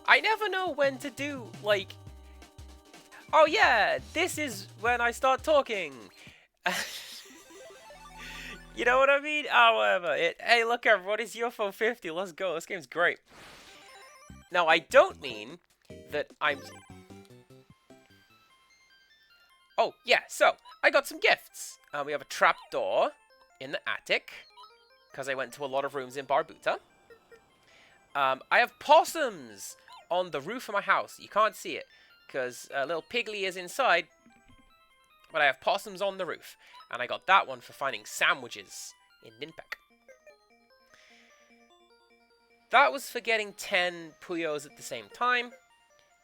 I never know when to do, like... Oh yeah, this is when I start talking. You know what I mean? However, hey, look everyone, it's UFO 50. Let's go. This game's great. Now, I don't mean that I'm... Oh, yeah, so, I got some gifts. We have a trapdoor in the attic, because I went to a lot of rooms in Barbuta. I have possums on the roof of my house. You can't see it, because little Piggly is inside, but I have possums on the roof. And I got that one for finding sandwiches in Ninpek. That was for getting 10 Puyos at the same time.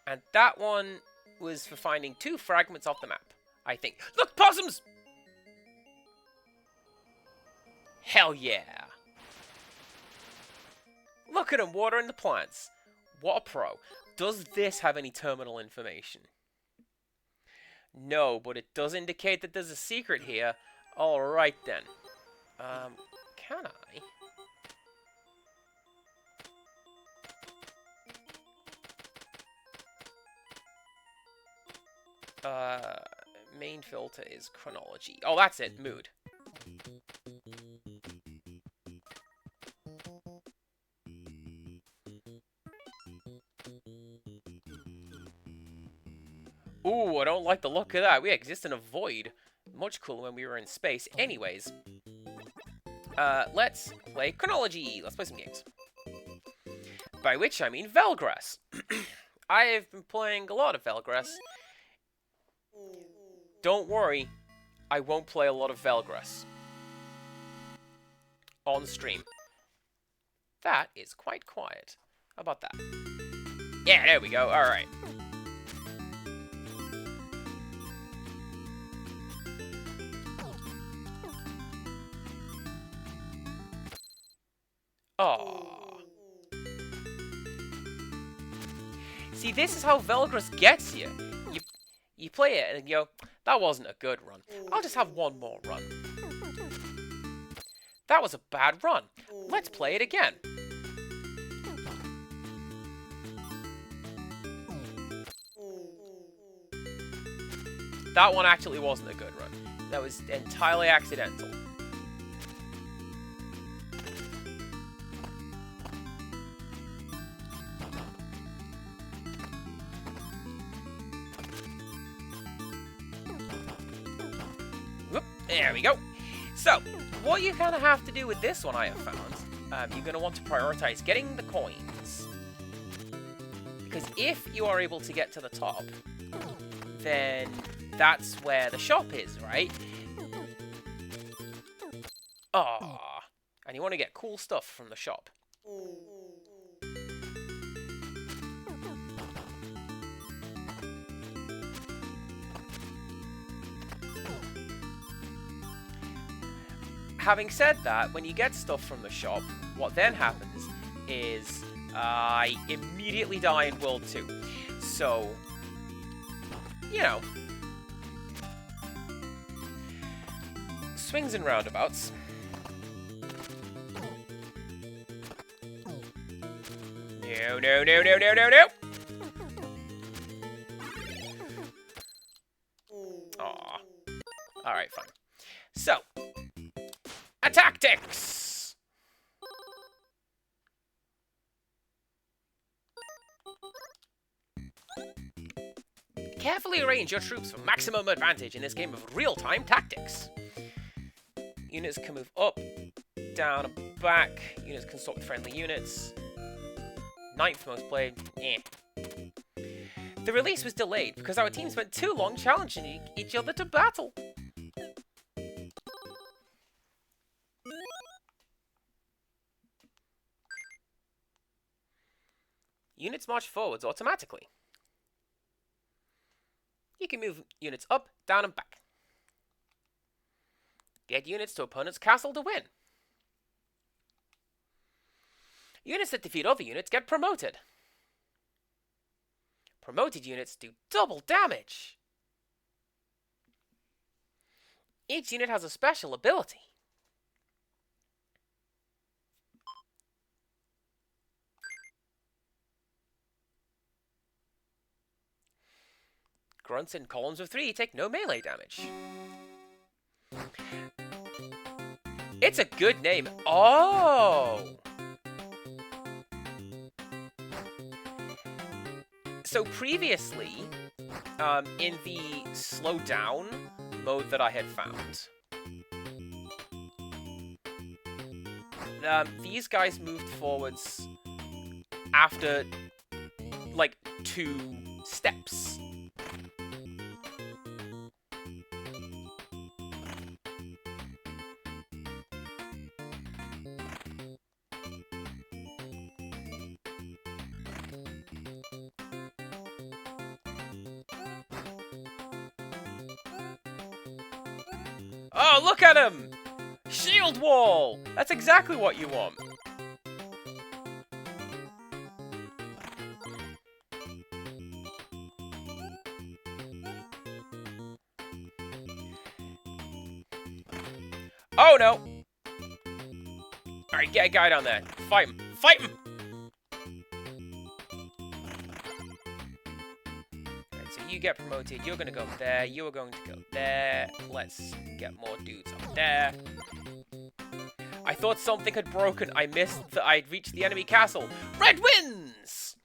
And that one was for finding 2 fragments off the map, I think. Look, possums! Hell yeah. Look at him watering the plants. What a pro. Does this have any terminal information? No, but it does indicate that there's a secret here. Alright then. Can I? Main filter is chronology. Oh, that's it. Mood. Ooh, I don't like the look of that. We exist in a void. Much cooler when we were in space. Anyways. Let's play chronology. Let's play some games. By which I mean Velgrass. I have been playing a lot of Velgrass. Don't worry, I won't play a lot of Velgrass on stream. That is quite quiet. How about that? Yeah, there we go. Alright. Aww. See, this is how Velgrass gets you. You play it and you go, that wasn't a good run. I'll just have one more run. That was a bad run. Let's play it again. That one actually wasn't a good run. That was entirely accidental. There we go. So, what you kind of have to do with this one, I have found, you're going to want to prioritize getting the coins. Because if you are able to get to the top, then that's where the shop is, right? Aww. And you want to get cool stuff from the shop. Having said that, when you get stuff from the shop, what then happens is I immediately die in World 2. So, you know. Swings and roundabouts. No, no, no, no, no, no, no! Aw. Alright, fine. So, tactics! Carefully arrange your troops for maximum advantage in this game of real-time tactics. Units can move up, down, and back. Units can swap with friendly units. 9th most played. Eh. The release was delayed because our team spent too long challenging each other to battle. Units march forwards automatically. You can move units up, down, and back. Get units to opponent's castle to win. Units that defeat other units get promoted. Promoted units do double damage. Each unit has a special ability. Grunts in columns of 3 take no melee damage. It's a good name. Oh! So previously, in the slow down mode that I had found, these guys moved forwards after, like, 2 steps. Oh, look at him! Shield wall! That's exactly what you want. Oh no! Alright, get a guy down there. Fight him! Fight him! Alright, so you get promoted. You're gonna go there. You are going to go there. Let's get more dudes up there. I thought something had broken. I missed that I'd reached the enemy castle. Red wins!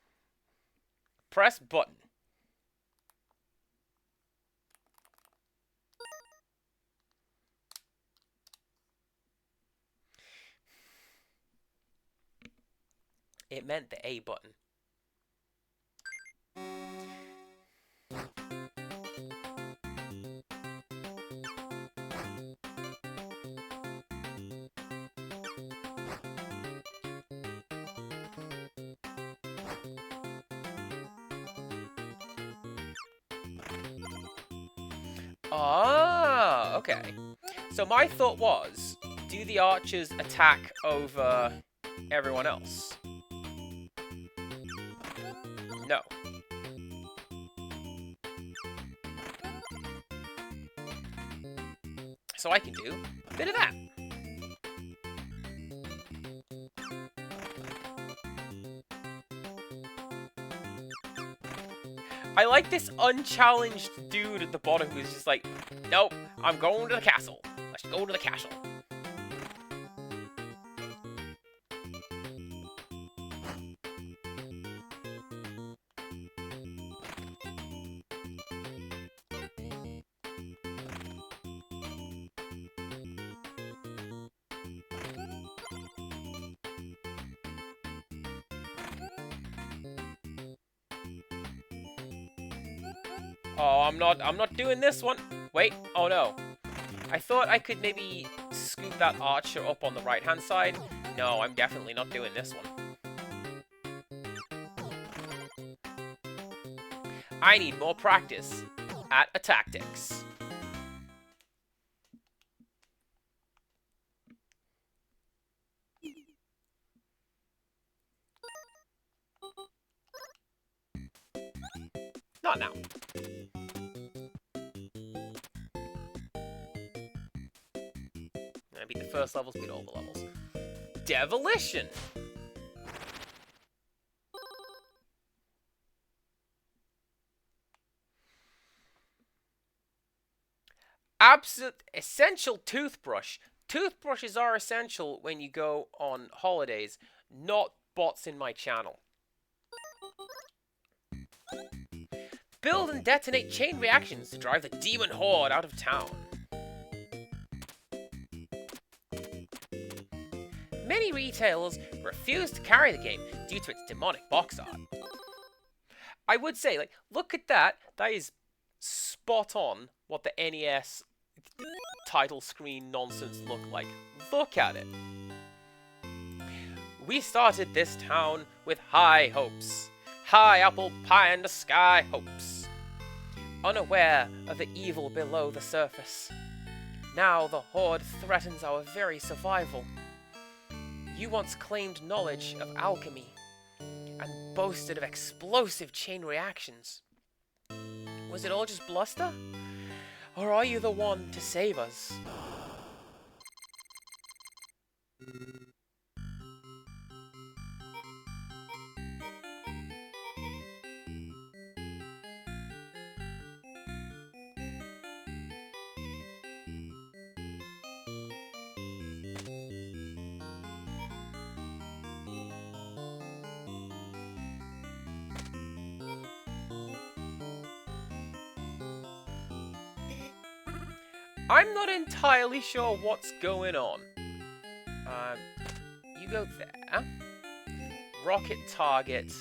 Press button. It meant the A button. Ah, okay. So my thought was, do the archers attack over everyone else? No. So I can do a bit of that. I like this unchallenged dude at the bottom who's just like, nope, I'm going to the castle. Let's go to the castle. Oh, I'm not doing this one. Wait, oh no. I thought I could maybe scoop that archer up on the right-hand side. No, I'm definitely not doing this one. I need more practice at a tactics. Not now. I beat the first levels, beat all the levels. Devolition! Absolute essential toothbrush. Toothbrushes are essential when you go on holidays, not bots in my channel. Build and detonate chain reactions to drive the demon horde out of town. Many retailers refuse to carry the game due to its demonic box art. I would say, like, look at that. That is spot on what the NES title screen nonsense looked like. Look at it. We started this town with high hopes. High apple pie in the sky hopes. Unaware of the evil below the surface. Now the horde threatens our very survival. You once claimed knowledge of alchemy and boasted of explosive chain reactions. Was it all just bluster? Or are you the one to save us? I'm not entirely sure what's going on. You go there. Rocket target.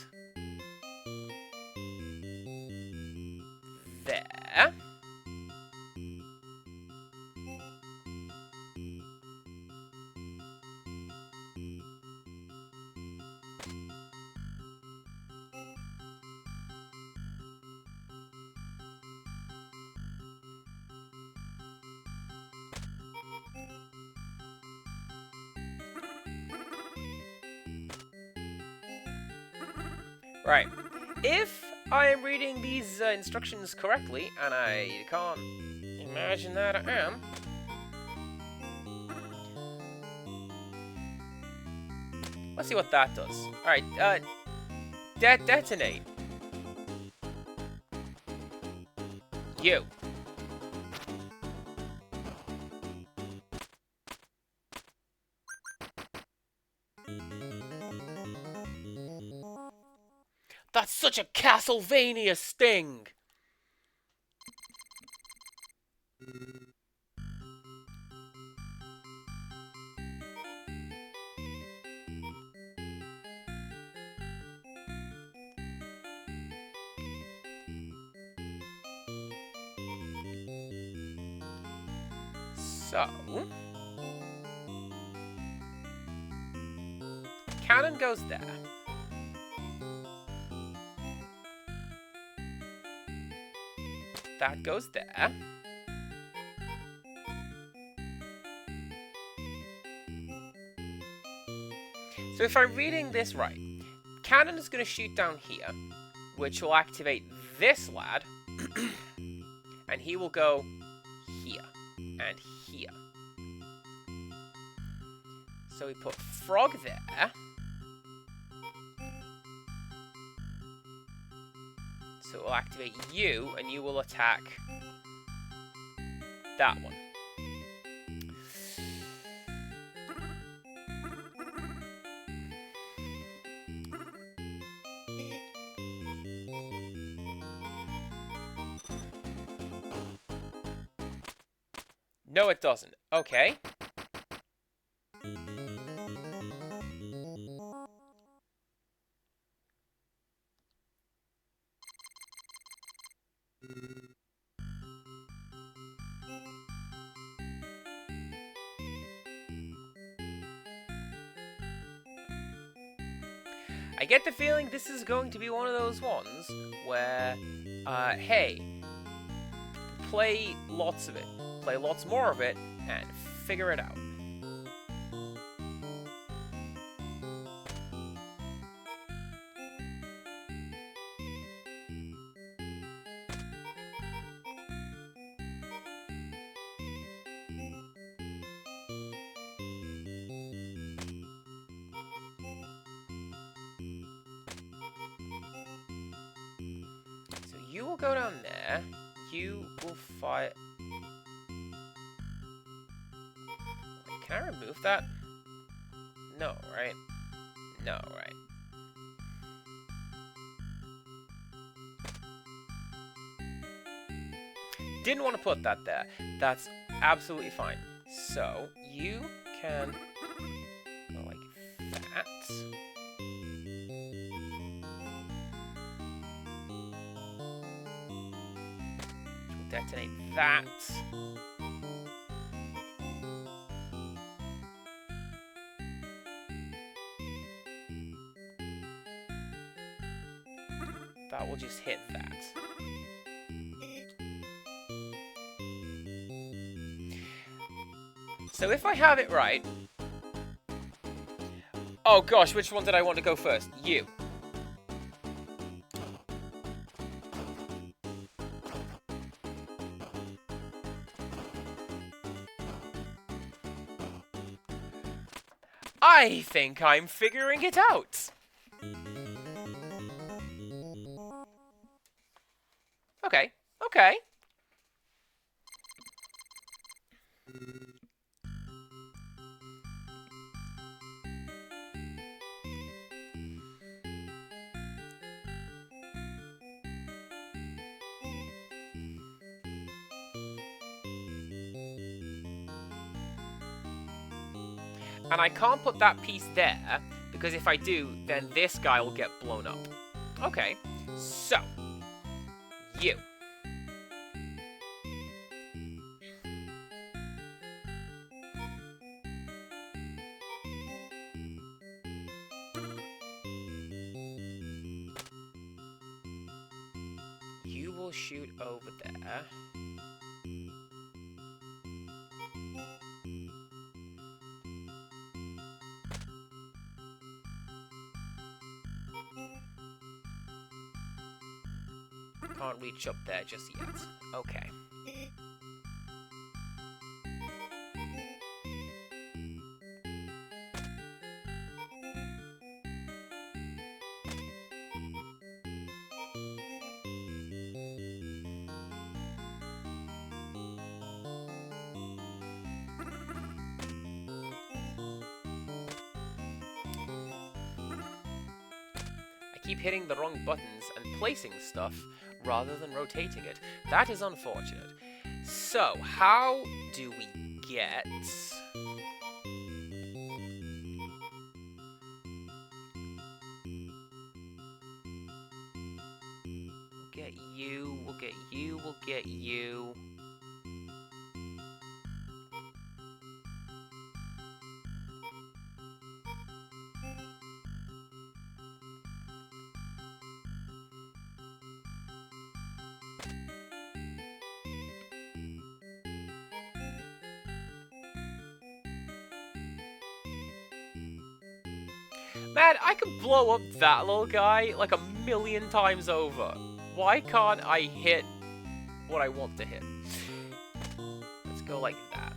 There. Right. If I am reading these instructions correctly, and I can't imagine that I am, let's see what that does. Alright, detonate. You. That's such a Castlevania sting! So... cannon goes there. That goes there. So if I'm reading this right, cannon is going to shoot down here, which will activate this lad, and he will go here and here. So we put frog there. So it will activate you, and you will attack that one. No, it doesn't. Okay. I get the feeling this is going to be one of those ones where, hey, play lots of it, play lots more of it, and figure it out. You will go down there. You will fire... Wait, can I remove that? No, right? No, right? Didn't want to put that there. That's absolutely fine. So, you can go like that. Detonate that. That will just hit that. So if I have it right... Oh gosh, which one did I want to go first? You. I think I'm figuring it out. Okay, okay. And I can't put that piece there, because if I do, then this guy will get blown up. Okay, so, you. You will shoot over there. Can't reach up there just yet. Okay. I keep hitting the wrong buttons and placing stuff rather than rotating it. That is unfortunate. So, how do we get... We'll get you, we'll get you, we'll get you. Man, I could blow up that little guy like 1,000,000 times over. Why can't I hit what I want to hit? Let's go like that.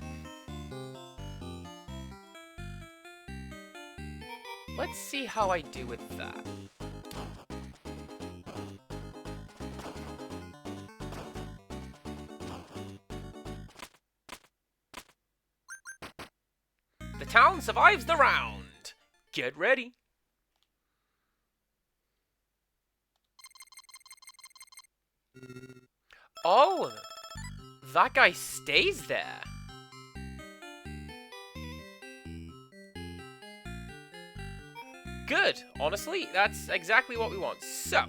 Let's see how I do with that. The town survives the round. Get ready. Oh, that guy stays there. Good. Honestly, that's exactly what we want. So,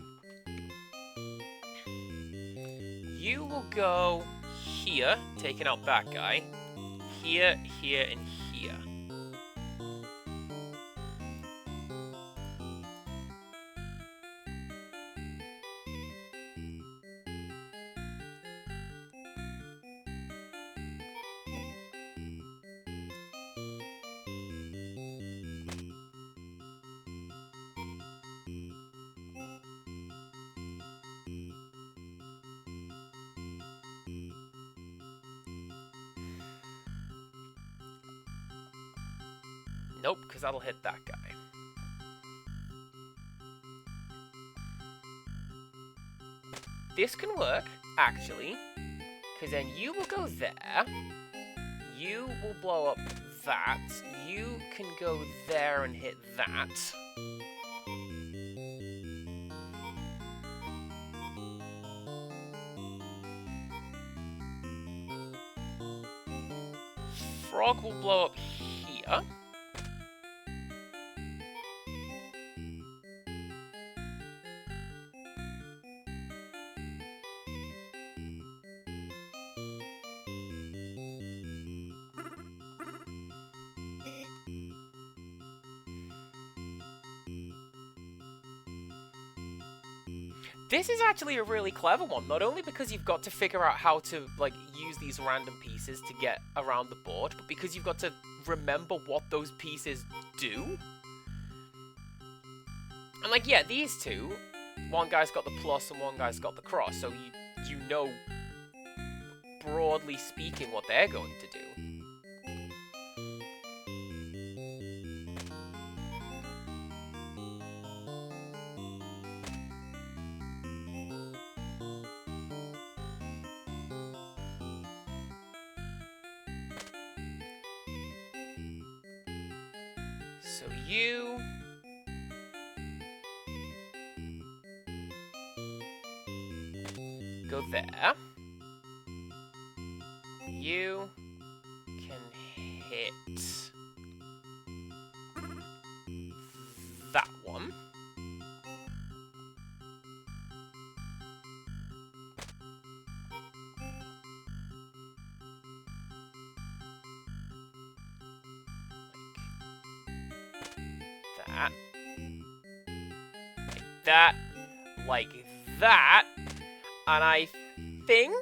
you will go here, taking out that guy. Here, here, and here. Nope, because that'll hit that guy. This can work, actually, because then you will go there. You will blow up that. You can go there and hit that. Frog will blow up here. This is actually a really clever one, not only because you've got to figure out how to, like, use these random pieces to get around the board, but because you've got to remember what those pieces do. And, like, yeah, these two, one guy's got the plus and one guy's got the cross, so you know, broadly speaking, what they're going to do. So you... go there. You can hit that, and I think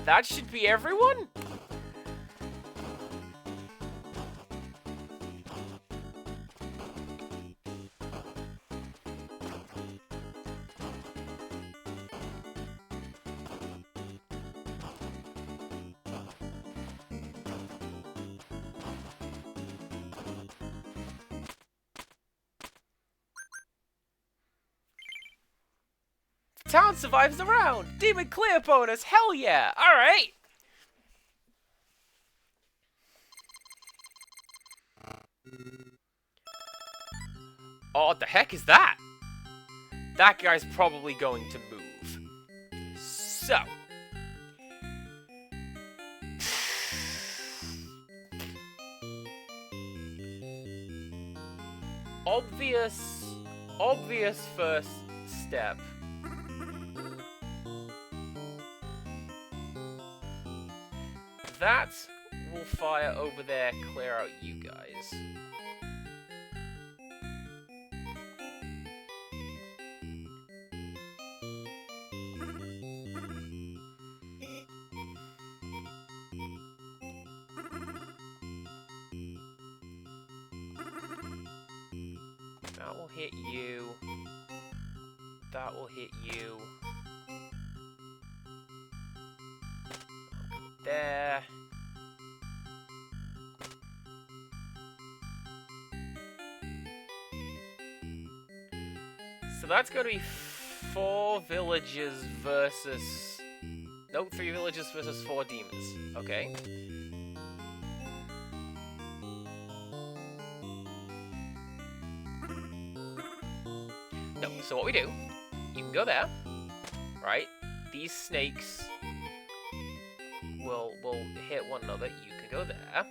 that should be everyone. Town survives the round. Demon clear bonus. Hell yeah. All right. Oh, what the heck is that? That guy's probably going to move. So. Obvious first step. That will fire over there, clear out you guys. That will hit you. That will hit you. There. So that's going to be 4 villages versus... No, 3 villages versus 4 demons. Okay. No, so what we do, you can go there, right? These snakes will hit one another. You can go there.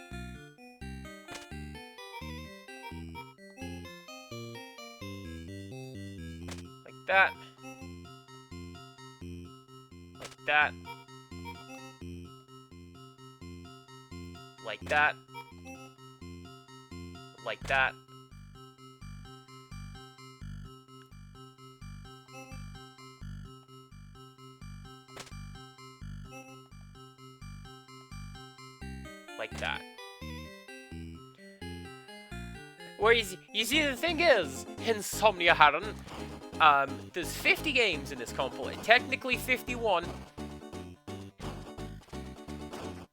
Like that. Like that. Like that. Like that. Like that. Where you see, the thing is, Insomnia Haran, there's 50 games in this compilation. Technically 51.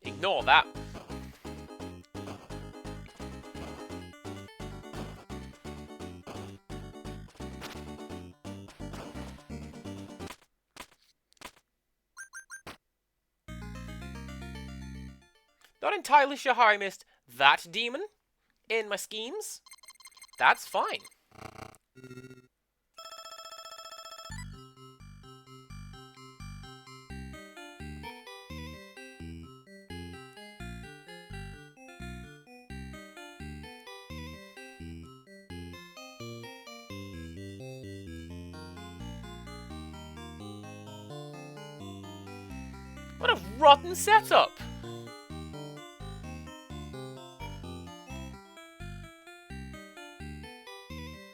Ignore that. Not entirely sure how I missed that demon in my schemes. That's fine. What a rotten setup!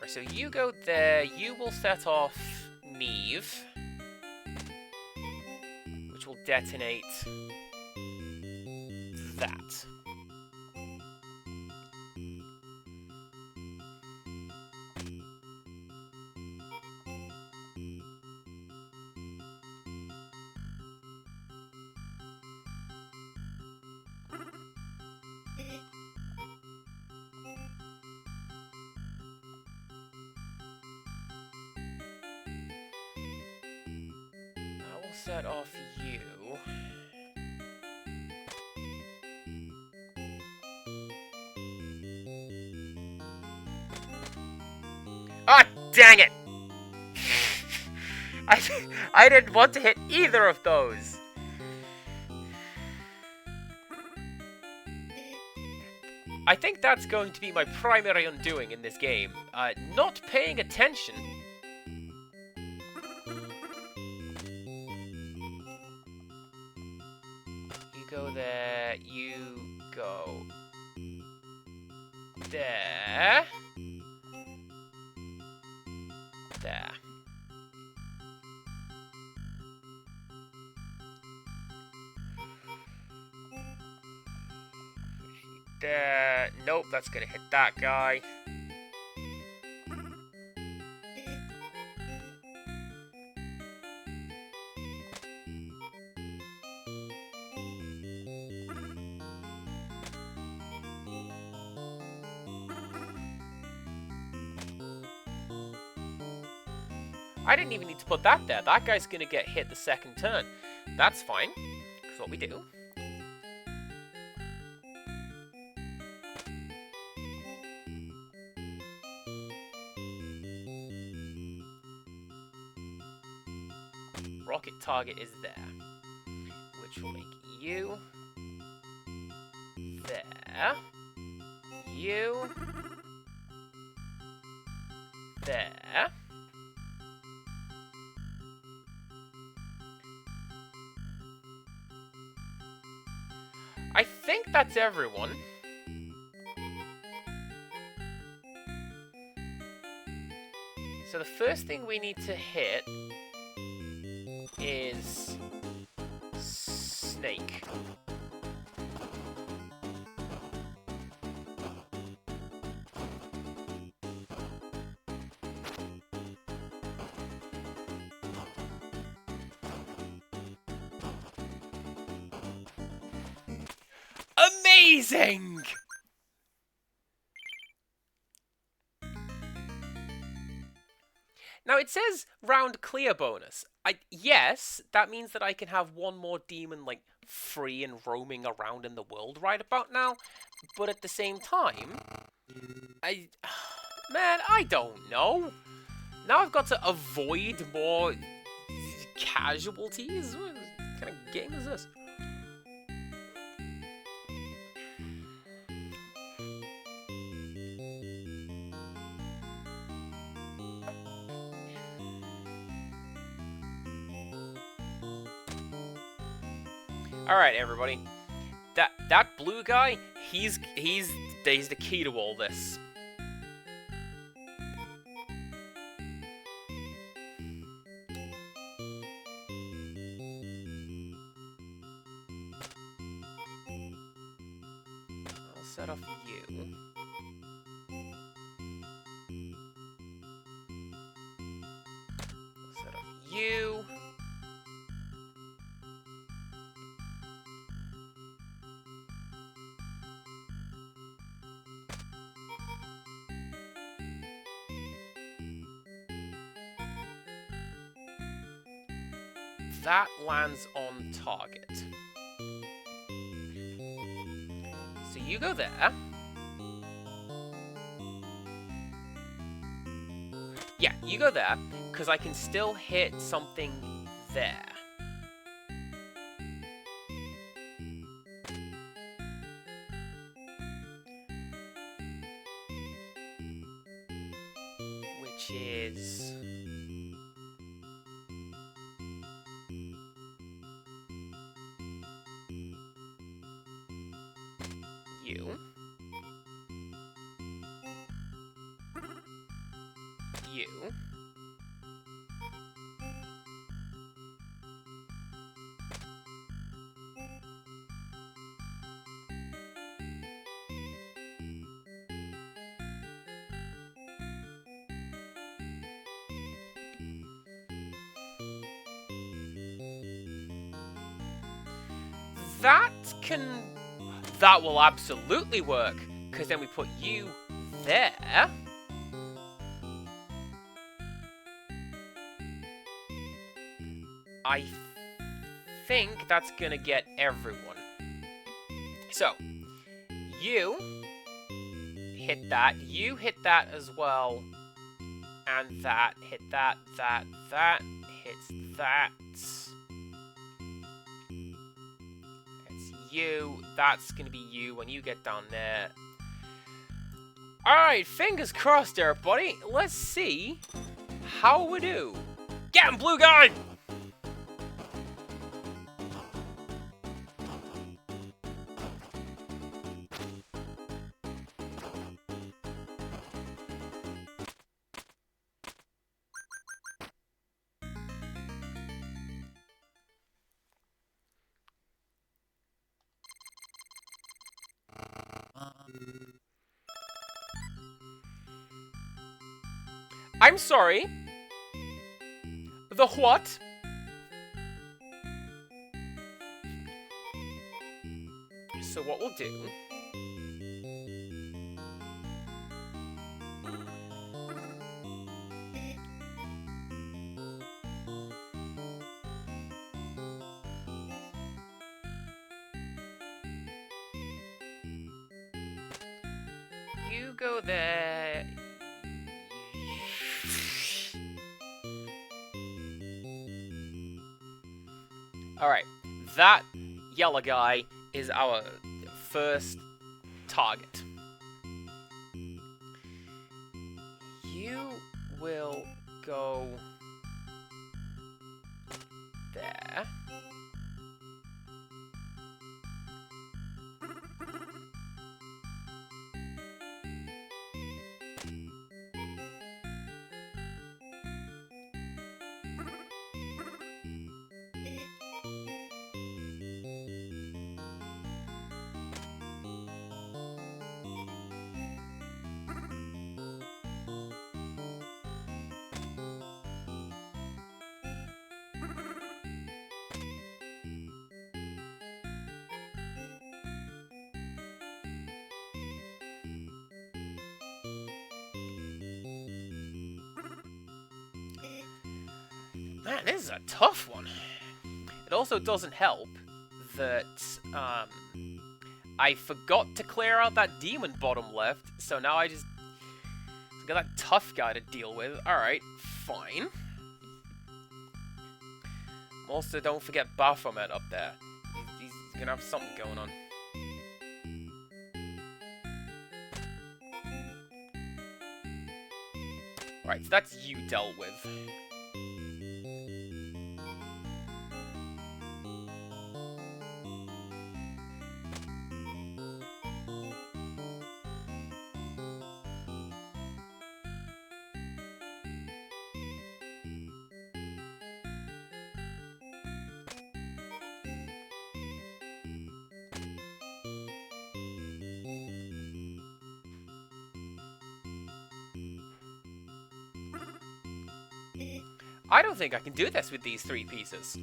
So you go there, you will set off Neve, which will detonate that. Set off you. Ah, dang it! I didn't want to hit either of those. I think that's going to be my primary undoing in this game. Not paying attention. Go there, you go there. there. There. Nope, that's gonna hit that guy. I didn't even need to put that there. That guy's gonna get hit the second turn. That's fine. That's what we do. Rocket target is there, which will make you there, you there. I think that's everyone. So the first thing we need to hit is Snake. Amazing! Now it says round clear bonus. Yes, that means that I can have one more demon like free and roaming around in the world right about now. But at the same time, man, I don't know. Now I've got to avoid more casualties. What kind of game is this? All right, everybody. That blue guy, he's the key to all this. I'll set off you. I'll set off you. That lands on target. So you go there. Yeah, you go there, because I can still hit something there. Which is... you. You. That will absolutely work, because then we put you there. I think that's gonna get everyone. So, you hit that, you hit that as well, and that, hit that, that hits that. You, that's gonna be you when you get down there. Alright, fingers crossed, everybody. Let's see how we do. Get him, blue guy! I'm sorry. The what? So what we'll do... You go there... Alright, that yellow guy is our first target. You will go there. Man, this is a tough one. It also doesn't help that I forgot to clear out that demon bottom left, so now I just got that tough guy to deal with. Alright, fine. Also, don't forget Baphomet up there. He's gonna have something going on. Alright, so that's you dealt with. I don't think I can do this with these 3 pieces.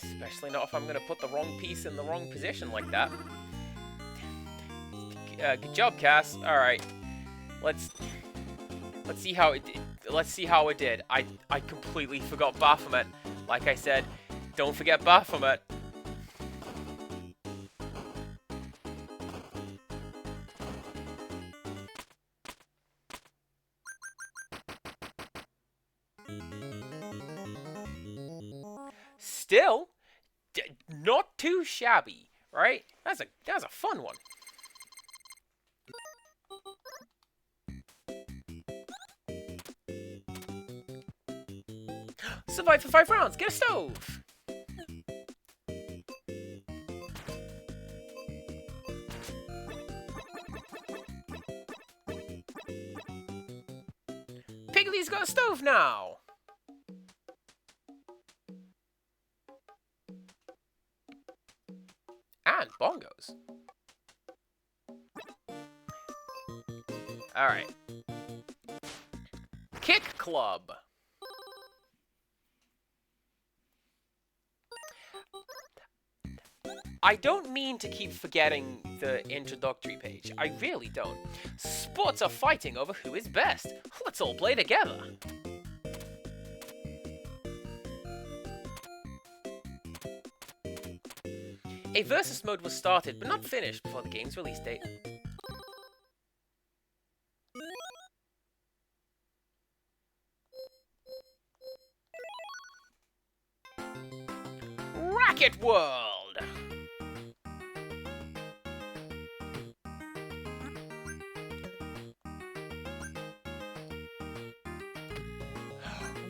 Especially not if I'm going to put the wrong piece in the wrong position like that. Good job, Cass. All right, let's see how it did. Let's see how it did. I completely forgot Baphomet. Like I said, don't forget Baphomet. Still, not too shabby, right? That was a fun one. Survive for 5 rounds. Get a stove. Piggy's got a stove now. And bongos. Alright. Kick Club. I don't mean to keep forgetting the introductory page. I really don't. Sports are fighting over who is best. Let's all play together. A versus mode was started, but not finished before the game's release date. Racket World!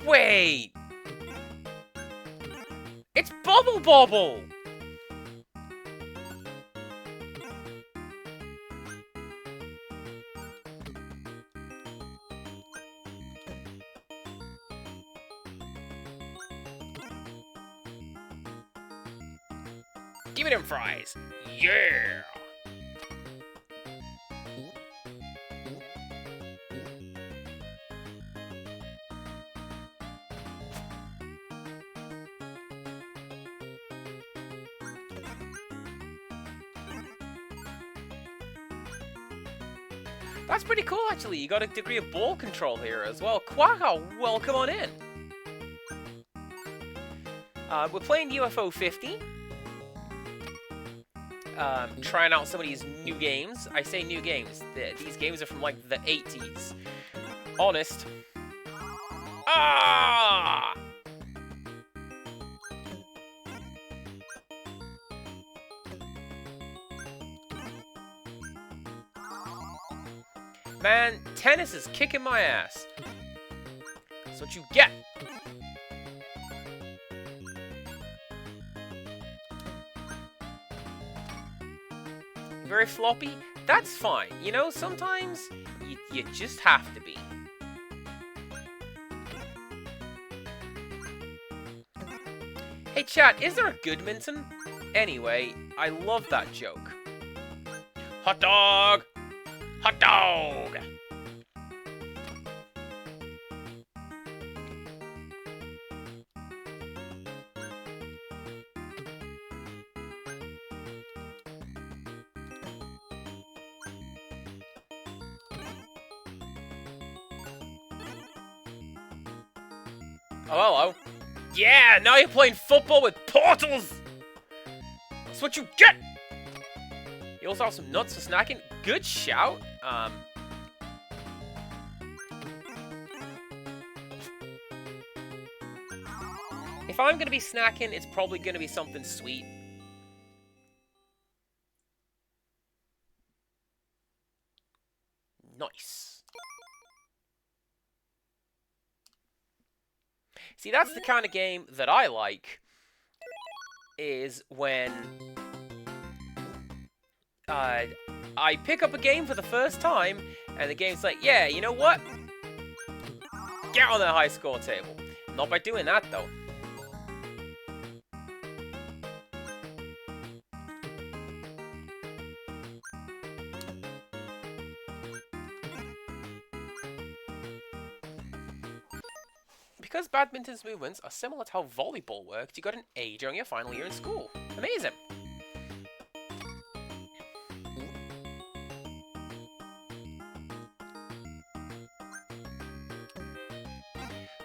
Wait! Bubble Bobble! Give me them fries! Yeah! That's pretty cool, actually. You got a degree of ball control here as well. Quackle, welcome on in. We're playing UFO 50. Trying out some of these new games. I say new games. These games are from, like, the 80s. Honest. Ah! Man, tennis is kicking my ass. That's what you get. Very floppy? That's fine. You know, sometimes you just have to be. Hey chat, is there a Goodminton? Anyway, I love that joke. Hot dog! Hot dog! Oh, hello. Yeah, now you're playing football with portals! That's what you get! You also have some nuts for snacking. Good shout. If I'm gonna be snacking, it's probably gonna be something sweet. Nice. See, that's the kind of game that I like, is when I pick up a game for the first time, and the game's like, yeah, you know what? Get on that high score table. Not by doing that, though. Because badminton's movements are similar to how volleyball worked, you got an A during your final year in school. Amazing!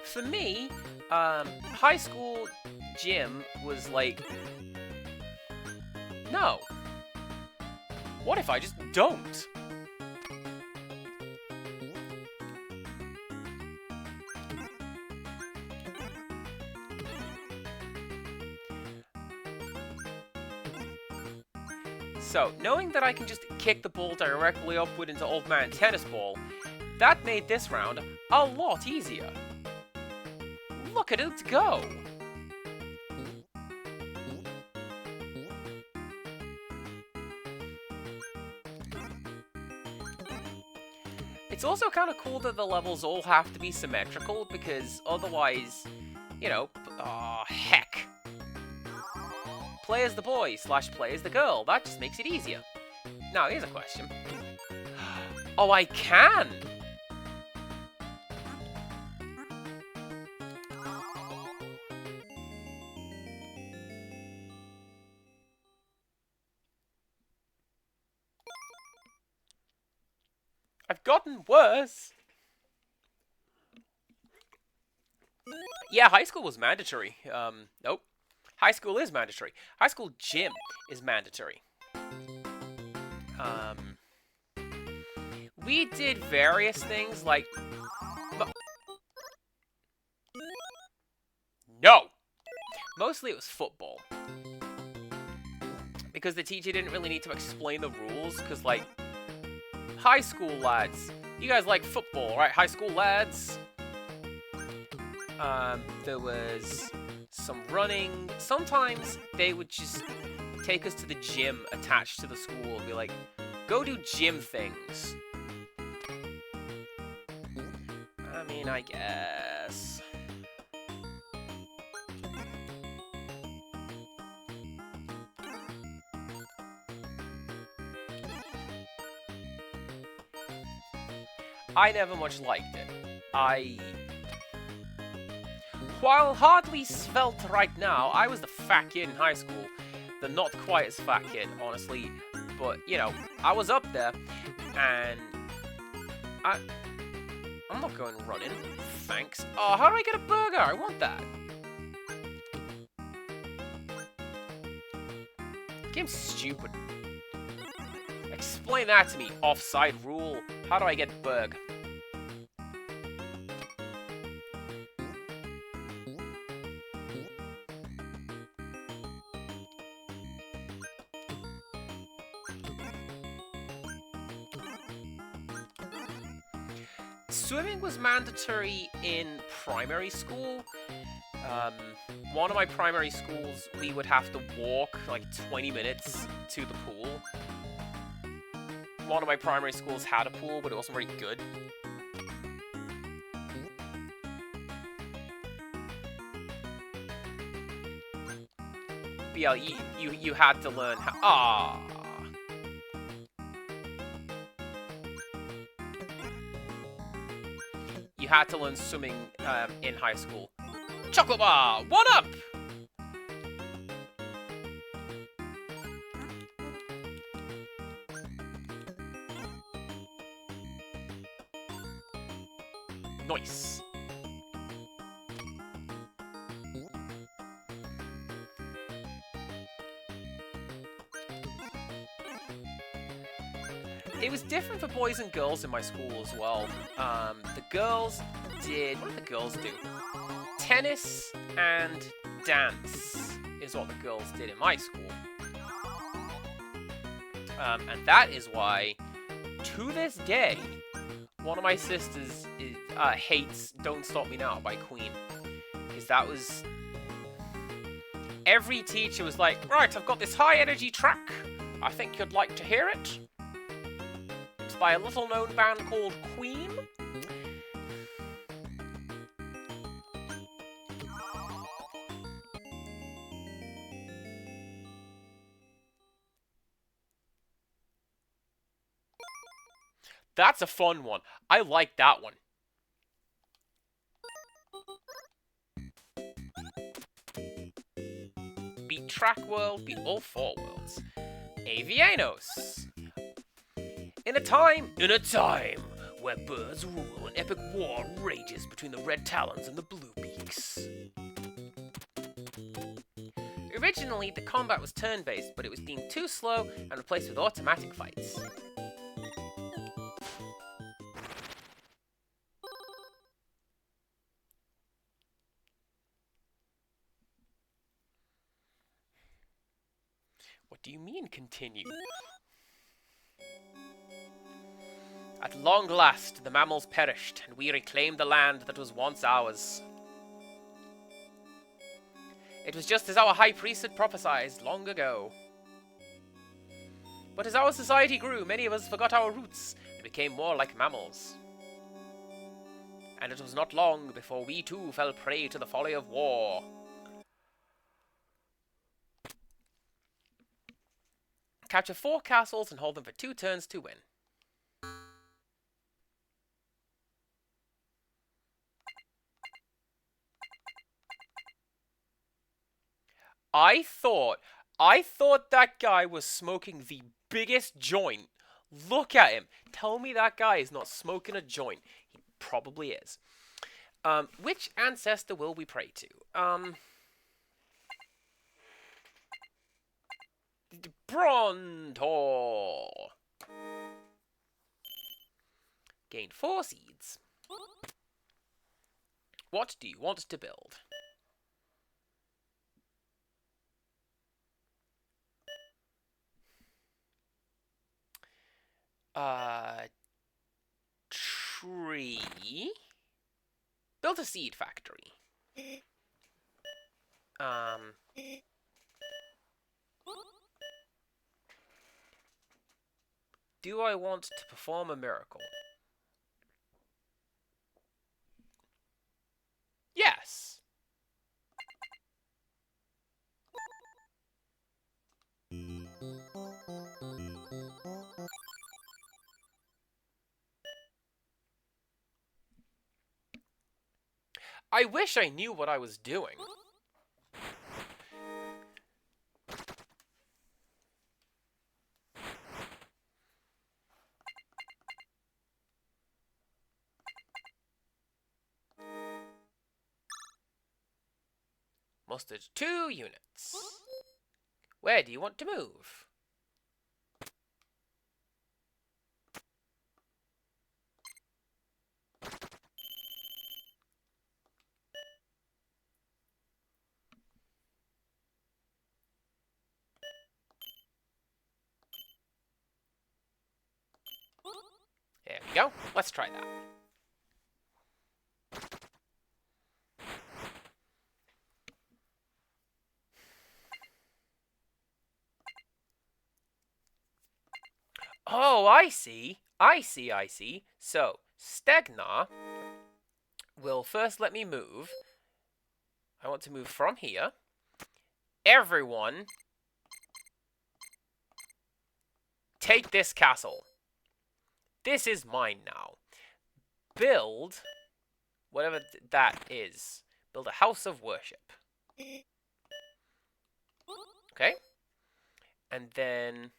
For me, high school gym was like... No. What if I just don't? So, knowing that I can just kick the ball directly upward into Old Man Tennis Ball, that made this round a lot easier. Look at it go! It's also kind of cool that the levels all have to be symmetrical, because otherwise, you know, oh, heck. Play as the boy / play as the girl. That just makes it easier. Now, here's a question. Oh, I can! I've gotten worse! Yeah, high school was mandatory. Nope. High school is mandatory. High school gym is mandatory. We did various things like... No! Mostly it was football. Because the teacher didn't really need to explain the rules, because, like, high school lads, you guys like football, right? High school lads. There was some running. Sometimes they would just take us to the gym attached to the school and be like, go do gym things. I mean, I guess. I never much liked it. While hardly svelte right now, I was the fat kid in high school. The not quite as fat kid, honestly. But, you know, I was up there, and I'm not going running. Thanks. Oh, how do I get a burger? I want that. Game's stupid. Explain that to me, offside rule. How do I get burg? Swimming was mandatory in primary school. One of my primary schools, we would have to walk like 20 minutes to the pool. One of my primary schools had a pool, but it wasn't very good. But yeah, you had to learn how. You had to learn swimming in high school. Chocolate bar, 1-up! Nice. It was different for boys and girls in my school as well. The girls did... What did the girls do? Tennis and dance is what the girls did in my school. And that is why, to this day, one of my sisters hates Don't Stop Me Now by Queen. Because that was... Every teacher was like, right, I've got this high-energy track. I think you'd like to hear it. It's by a little-known band called Queen. That's a fun one. I like that one. Beat Track World, beat all 4 worlds. Avianos. In a time where birds rule and epic war rages between the Red Talons and the Blue Beaks. Originally, the combat was turn-based, but it was deemed too slow and replaced with automatic fights. What do you mean, continue? At long last, the mammals perished, and we reclaimed the land that was once ours. It was just as our high priest had prophesied long ago. But as our society grew, many of us forgot our roots and became more like mammals. And it was not long before we too fell prey to the folly of war. Capture 4 castles and hold them for 2 turns to win. I thought that guy was smoking the biggest joint. Look at him. Tell me that guy is not smoking a joint. He probably is. Which ancestor will we pray to? Brontor. Gain 4 seeds. What do you want to build? Tree. Build a seed factory. Um... Do I want to perform a miracle? Yes! I wish I knew what I was doing. Mustered 2 units. Where do you want to move? There we go. Let's try that. Oh, I see. I see. So, Stegnar will first let me move. I want to move from here. Everyone, take this castle. This is mine now. Build, whatever that is. Build a house of worship. Okay. And then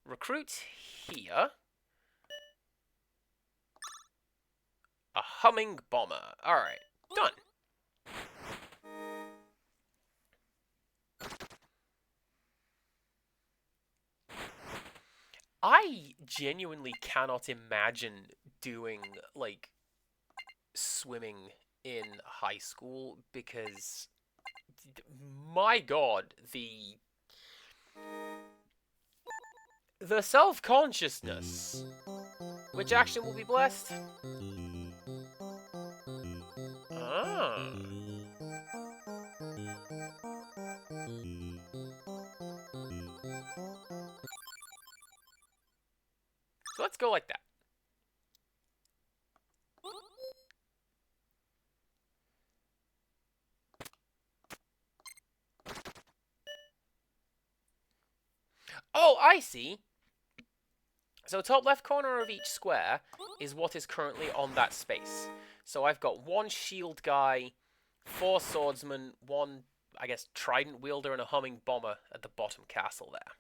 recruit here. A humming bomber. Alright, done. I genuinely cannot imagine doing, like, swimming in high school because, my god, the self-consciousness. Which action will be blessed? Ah. So let's go like that. Oh, I see. So top left corner of each square is what is currently on that space. So I've got 1 shield guy, 4 swordsmen, 1, I guess, trident wielder, and a humming bomber at the bottom castle there.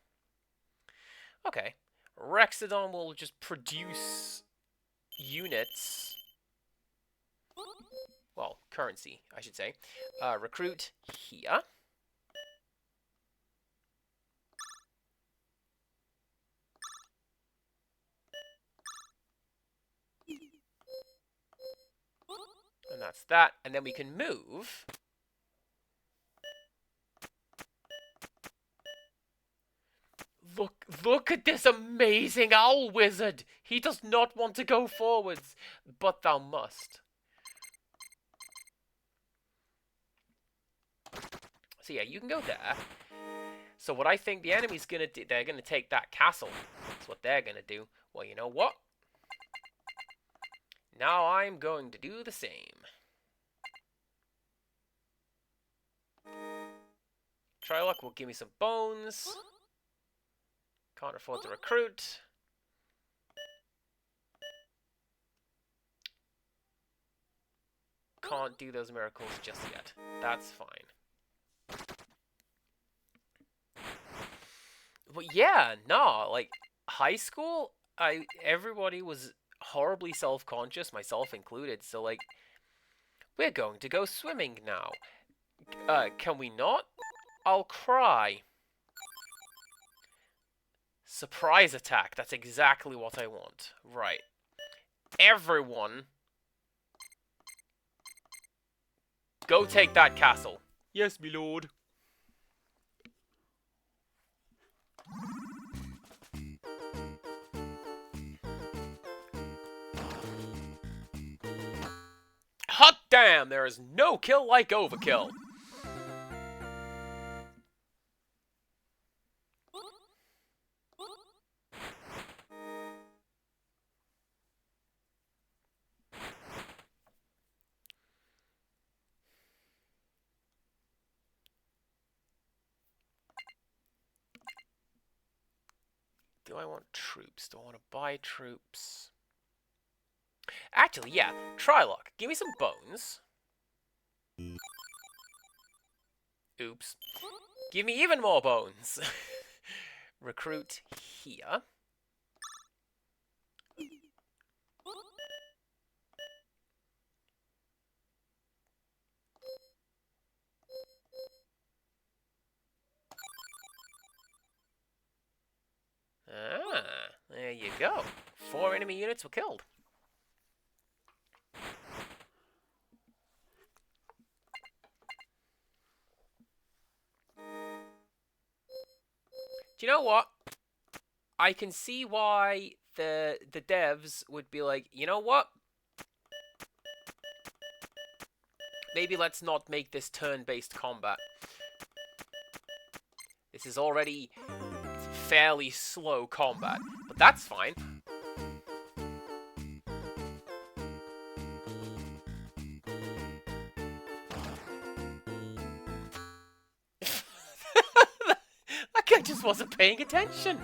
Okay. Rexodon will just produce units. Well, currency, I should say. Recruit here. And that's that. And then we can move. Look at this amazing owl wizard. He does not want to go forwards, but thou must. So yeah, you can go there. So what I think the enemy's gonna do, they're gonna take that castle. That's what they're gonna do. Well, you know what? Now I'm going to do the same. Trylock will give me some bones. Can't afford to recruit. Can't do those miracles just yet. That's fine. But yeah, no, like, high school, everybody was horribly self-conscious, myself included, so, like, we're going to go swimming now. Can we not? I'll cry. Surprise attack, that's exactly what I want. Right. Everyone, go take that castle. Yes, my lord. Hot damn, there is no kill like overkill. Do I want troops? Do I want to buy troops? Actually, yeah. Trylock. Give me some bones. Oops. Give me even more bones. Recruit here. Ah, there you go. 4 enemy units were killed. Do you know what? I can see why the devs would be like, you know what? Maybe let's not make this turn-based combat. This is already fairly slow combat, but that's fine. That guy just wasn't paying attention.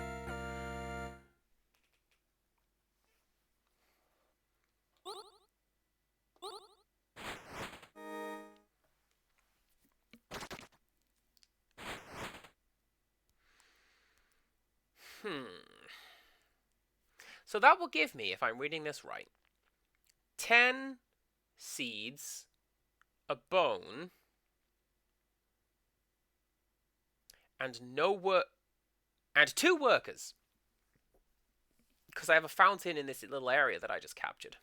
So that will give me, if I'm reading this right, 10 seeds, a bone, and and 2 workers. Because I have a fountain in this little area that I just captured.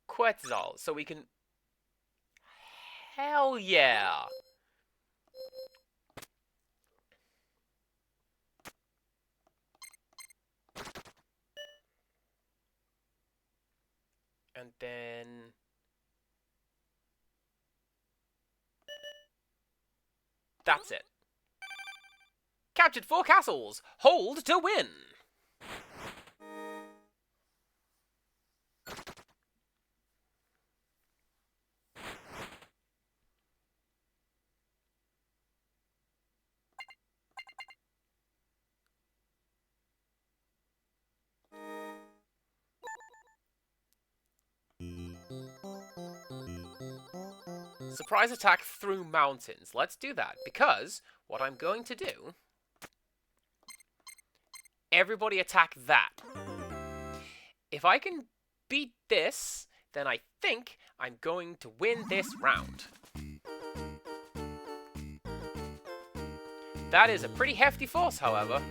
Quetzal, so we can... Hell yeah! And then... That's it. Captured 4 castles! Hold to win! Surprise attack through mountains. Let's do that, because what I'm going to do... Everybody attack that. If I can beat this, then I think I'm going to win this round. That is a pretty hefty force, however.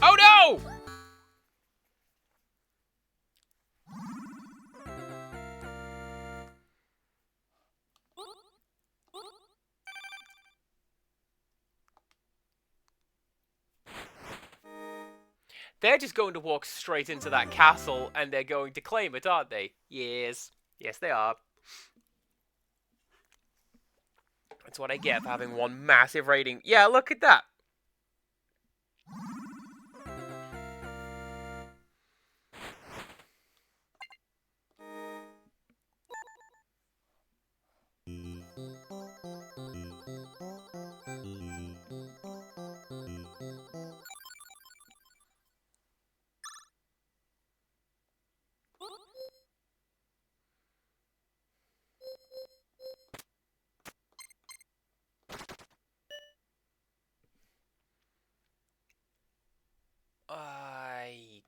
Oh no! They're just going to walk straight into that castle and they're going to claim it, aren't they? Yes. Yes, they are. That's what I get for having one massive raiding. Yeah, look at that. I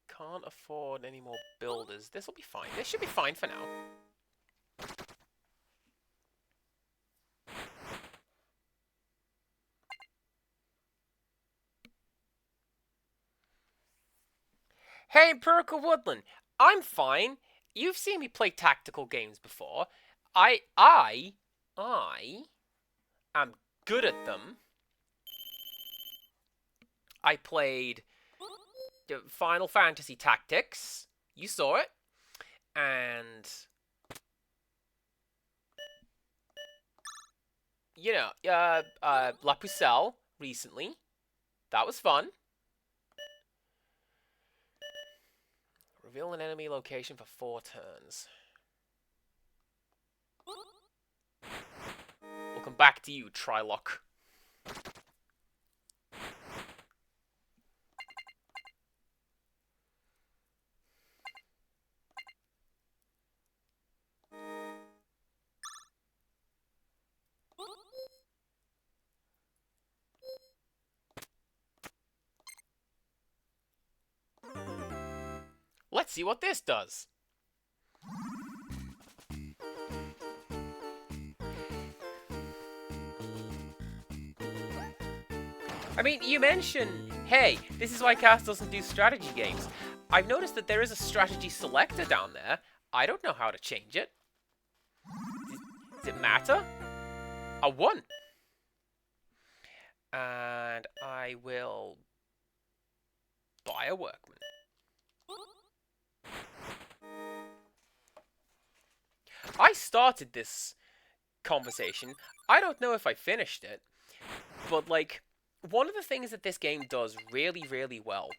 can't afford any more builders. This will be fine. This should be fine for now. Hey, Empirical Woodland. I'm fine. You've seen me play tactical games before. I am good at them. I played Final Fantasy Tactics. You saw it. And... you know, La Pucelle recently. That was fun. Reveal an enemy location for 4 turns. We'll come back to you, Trylock. Let's see what this does. I mean, you mentioned, hey, this is why Cast doesn't do strategy games. I've noticed that there is a strategy selector down there. I don't know how to change it. Does it matter? A 1. And I will buy a workman. I started this conversation. I don't know if I finished it. But, like, one of the things that this game does really, really well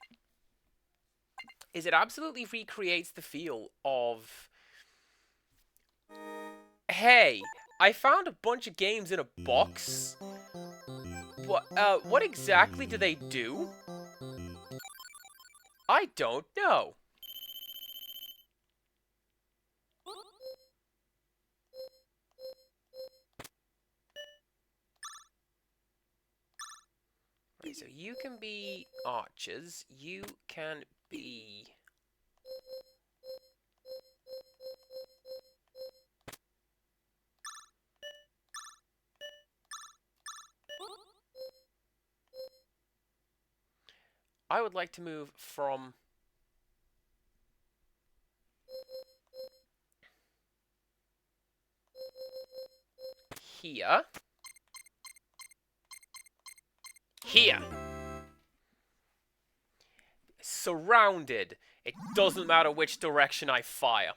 is it absolutely recreates the feel of, hey, I found a bunch of games in a box. What exactly do they do? I don't know. Right, so you can be archers. You can be... I would like to move from... here. Here. Surrounded. It doesn't matter which direction I fire.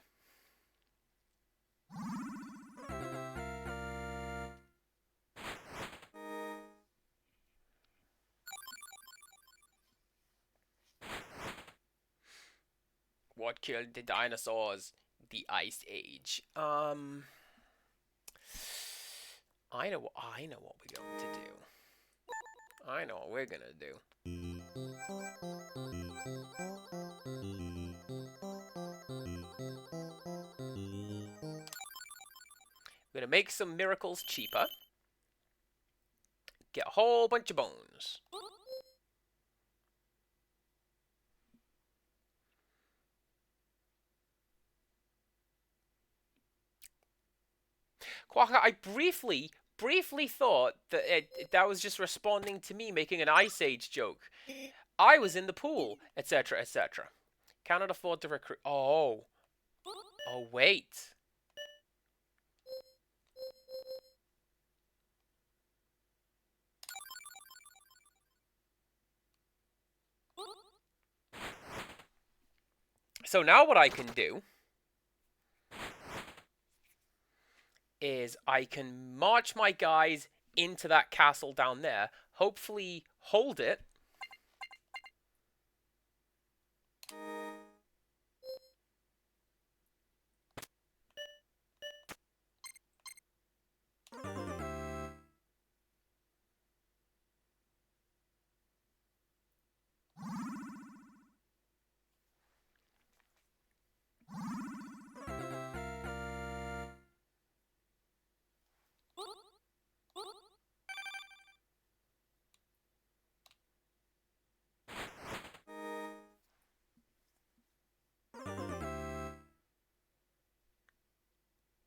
What killed the dinosaurs? The Ice Age. I know what we're going to do. I know what we're gonna do. We're gonna make some miracles cheaper. Get a whole bunch of bones. Quokka, I briefly thought that that was just responding to me making an Ice Age joke. I was in the pool, etc., etc. Cannot afford to recruit. Oh. Oh, wait. So now what I can do is I can march my guys into that castle down there, hopefully hold it.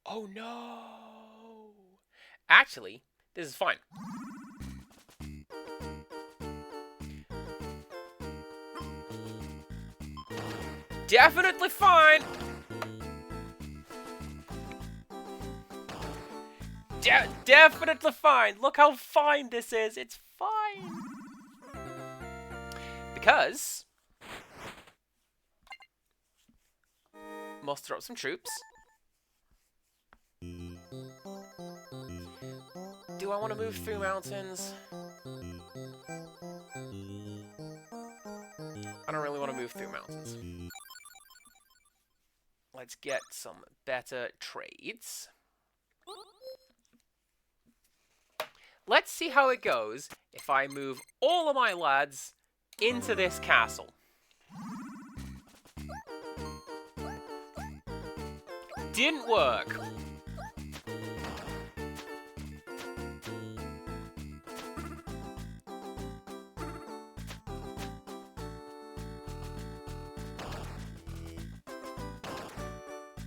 Oh no! Actually, this is fine. Definitely fine! Definitely fine! Look how fine this is! It's fine! Because... muster up some troops. Do I want to move through mountains? I don't really want to move through mountains. let's get some better trades. Let's see how it goes if I move all of my lads into this castle. Didn't work.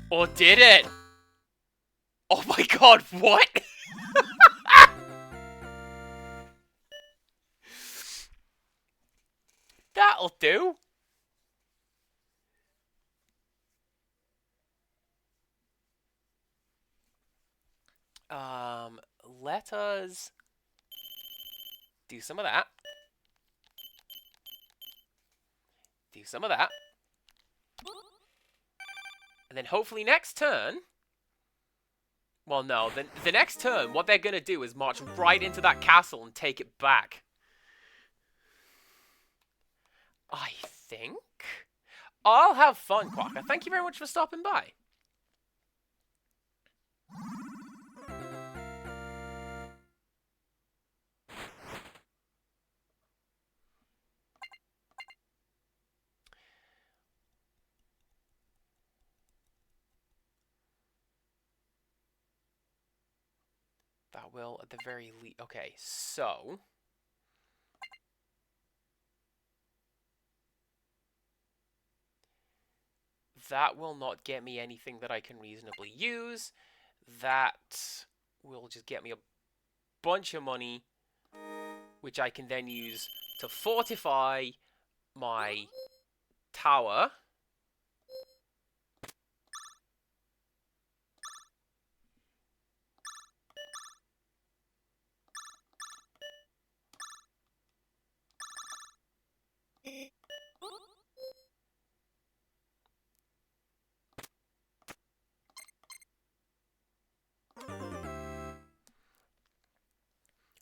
Or did it? Oh my god, what? That'll do. Let us do some of that. Do some of that. And then hopefully next turn... Well, no. The next turn, what they're going to do is march right into that castle and take it back. I think. I'll have fun, Quacker. Thank you very much for stopping by. That will, at the very least... Okay, so... That will not get me anything that I can reasonably use. That will just get me a bunch of money, which I can then use to fortify my tower.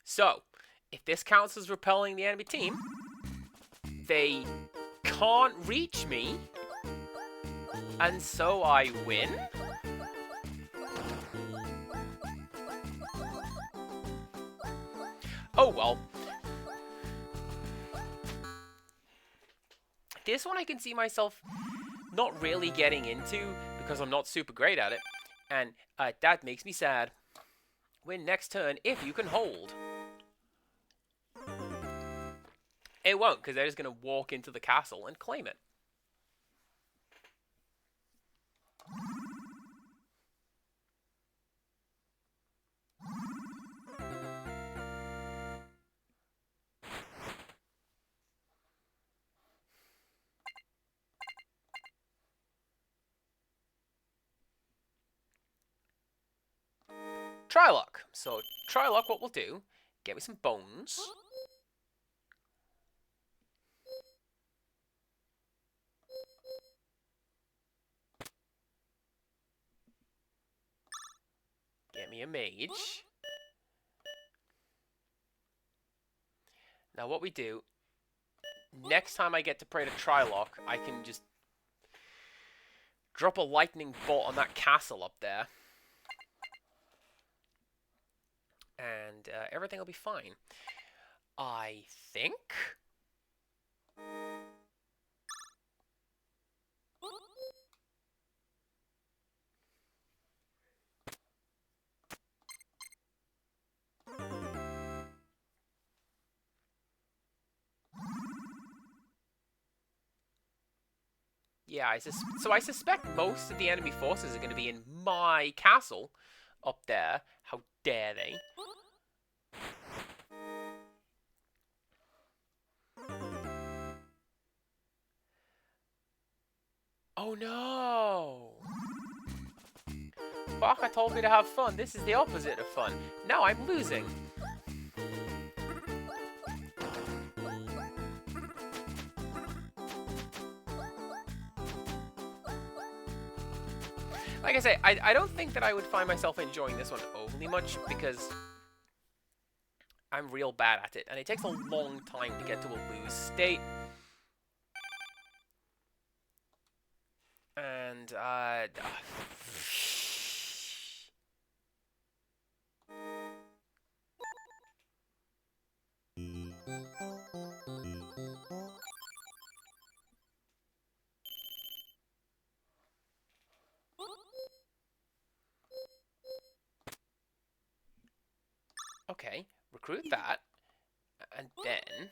So, if this counts as repelling the enemy team, they can't reach me, and so I win? Oh well. This one I can see myself not really getting into because I'm not super great at it, and that makes me sad. Win next turn if you can hold. It won't, because they're just going to walk into the castle and claim it. Trylock. So, Trylock, what we'll do, get me some bones. Get me a mage. Now what we do, next time I get to pray to Trylock, I can just drop a lightning bolt on that castle up there. And everything will be fine. I think. Yeah, so I suspect most of the enemy forces are going to be in my castle up there. How dare they? Oh no! Baka told me to have fun. This is the opposite of fun. Now I'm losing. Like I say, I don't think that I would find myself enjoying this one overly much because I'm real bad at it, and it takes a long time to get to a lose state. And, okay, recruit that, and then...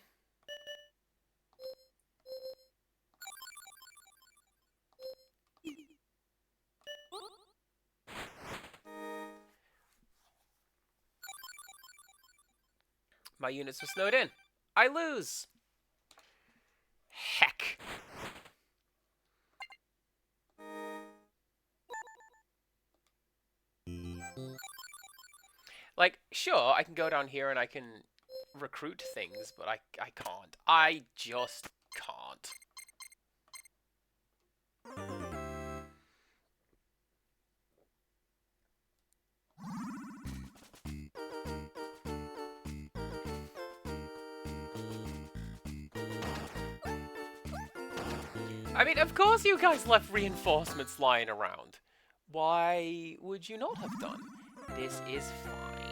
My units were snowed in. I lose! Heck. Like, sure, I can go down here and I can recruit things, but I can't. I just can't. I mean, of course you guys left reinforcements lying around. Why would you not have done? This is fine.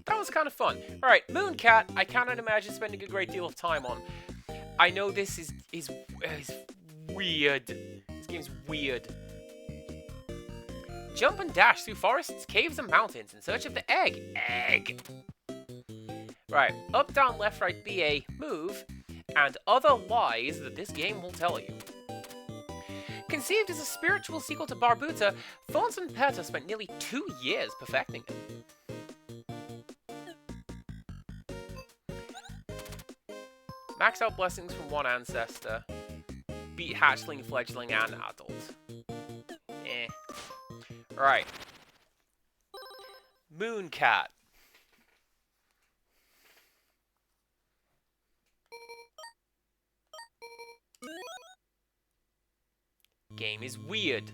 That was kind of fun. Alright, Mooncat, I cannot imagine spending a great deal of time on. I know this is weird. This game's weird. Jump and dash through forests, caves, and mountains in search of the egg. Egg! Right, up, down, left, right, BA, move, and other lies that this game will tell you. Conceived as a spiritual sequel to Barbuta, Thorns and Peta spent nearly 2 years perfecting it. Max out blessings from one ancestor. Beat hatchling, fledgling, and adult. Eh. Right. Mooncat. Game is weird.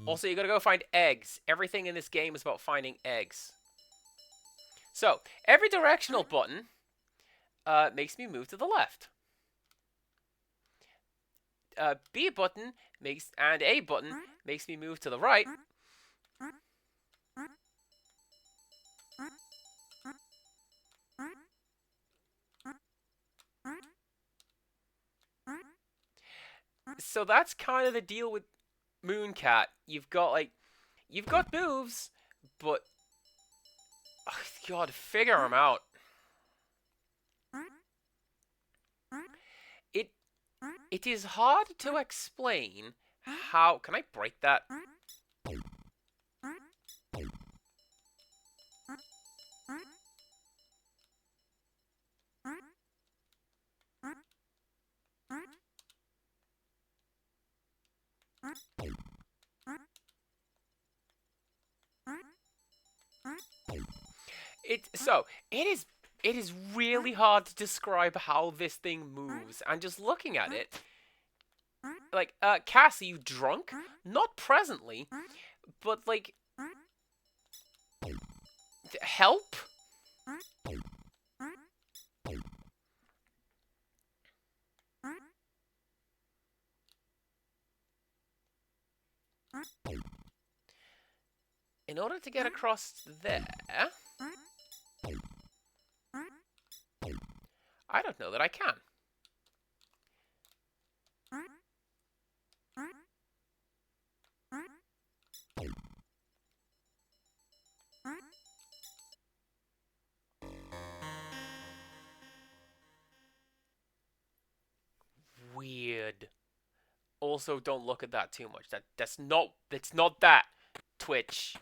Also, you gotta go find eggs. Everything in this game is about finding eggs. So, every directional button makes me move to the left. B button and A button makes me move to the right. So that's kind of the deal with Mooncat. You've got moves, but you gotta figure them out. It is hard to explain how... Can I break that? It is really hard to describe how this thing moves, and just looking at it, like, Cassie, you drunk? Not presently, but, like, help? In order to get across there... I don't know that I can. Weird. Also, don't look at that too much. That's not that. Twitch.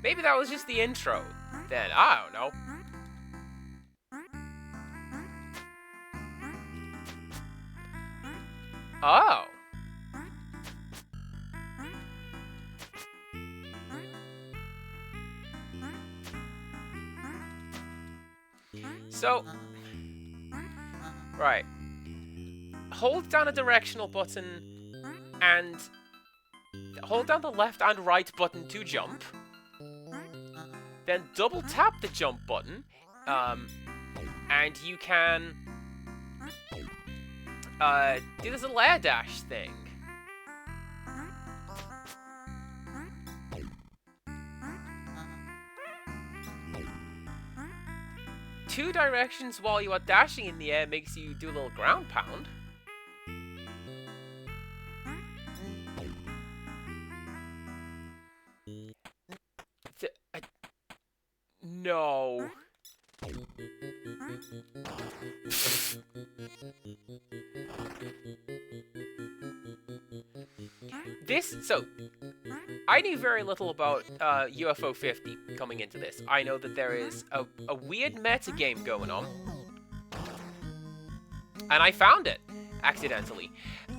Maybe that was just the intro. Then, I don't know. Oh. So, right. Hold down a directional button and hold down the left and right button to jump. Then double tap the jump button, and you can do this little air dash thing. Two directions while you are dashing in the air makes you do a little ground pound. No. So, I knew very little about UFO 50 coming into this. I know that there is a weird metagame going on. And I found it, accidentally.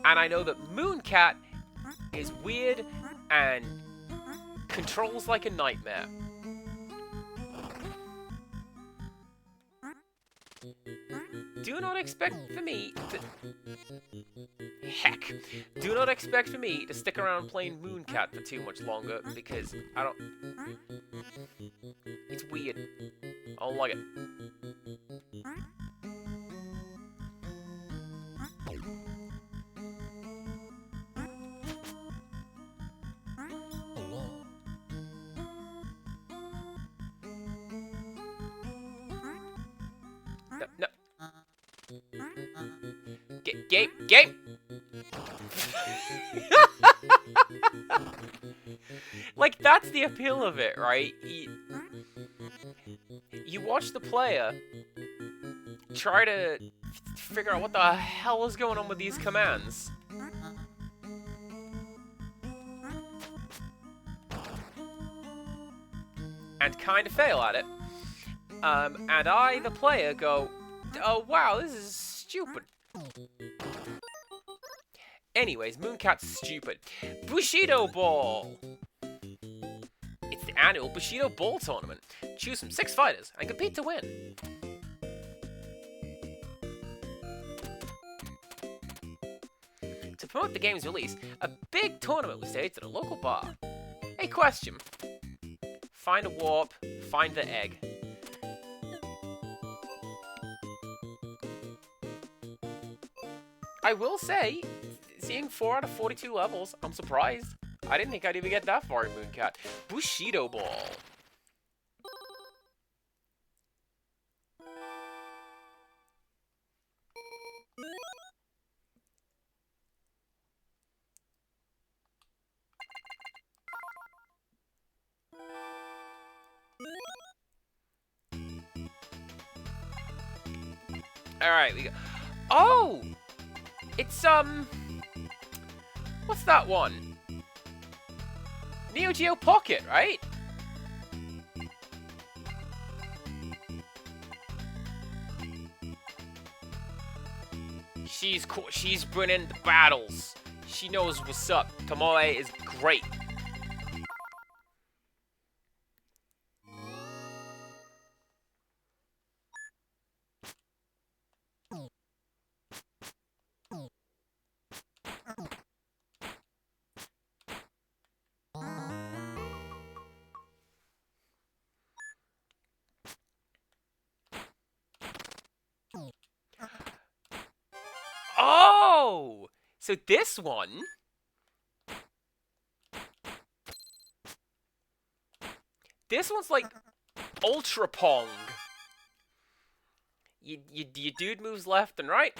And I know that Mooncat is weird and controls like a nightmare. Do not expect for me to... Heck. Do not expect for me to stick around playing Mooncat for too much longer, because I don't... It's weird. I don't like it. No. Game! Like, that's the appeal of it, right? You watch the player try to figure out what the hell is going on with these commands. And kind of fail at it. And I, the player, go, oh wow, this is stupid. Anyways, Mooncat's stupid. Bushido Ball! It's the annual Bushido Ball tournament. Choose from 6 fighters and compete to win. To promote the game's release, a big tournament was staged at a local bar. A question. Find a warp, find the egg. I will say, seeing 4 out of 42 levels, I'm surprised. I didn't think I'd even get that far in Mooncat. Bushido Ball. Alright, we go. Oh! It's, what's that one? Neo Geo Pocket, right? She's cool. She's winning the battles. She knows what's up. Tomoe is great. Oh! So this one... This one's like Ultra Pong. You dude moves left and right.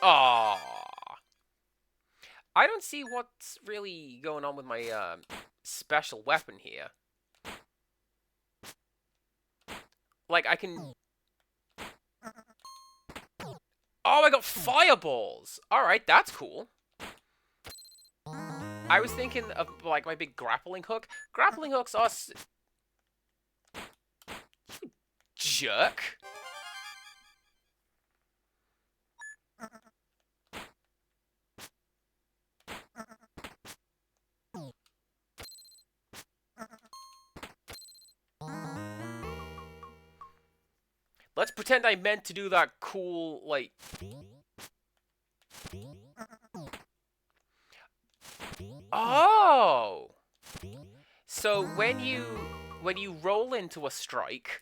Aww. I don't see what's really going on with my special weapon here. Like, I can... Oh, I got fireballs! Alright, that's cool. I was thinking of, like, my big grappling hook. Grappling hooks are... You jerk. Let's pretend I meant to do that cool, like... Oh! So when you roll into a strike,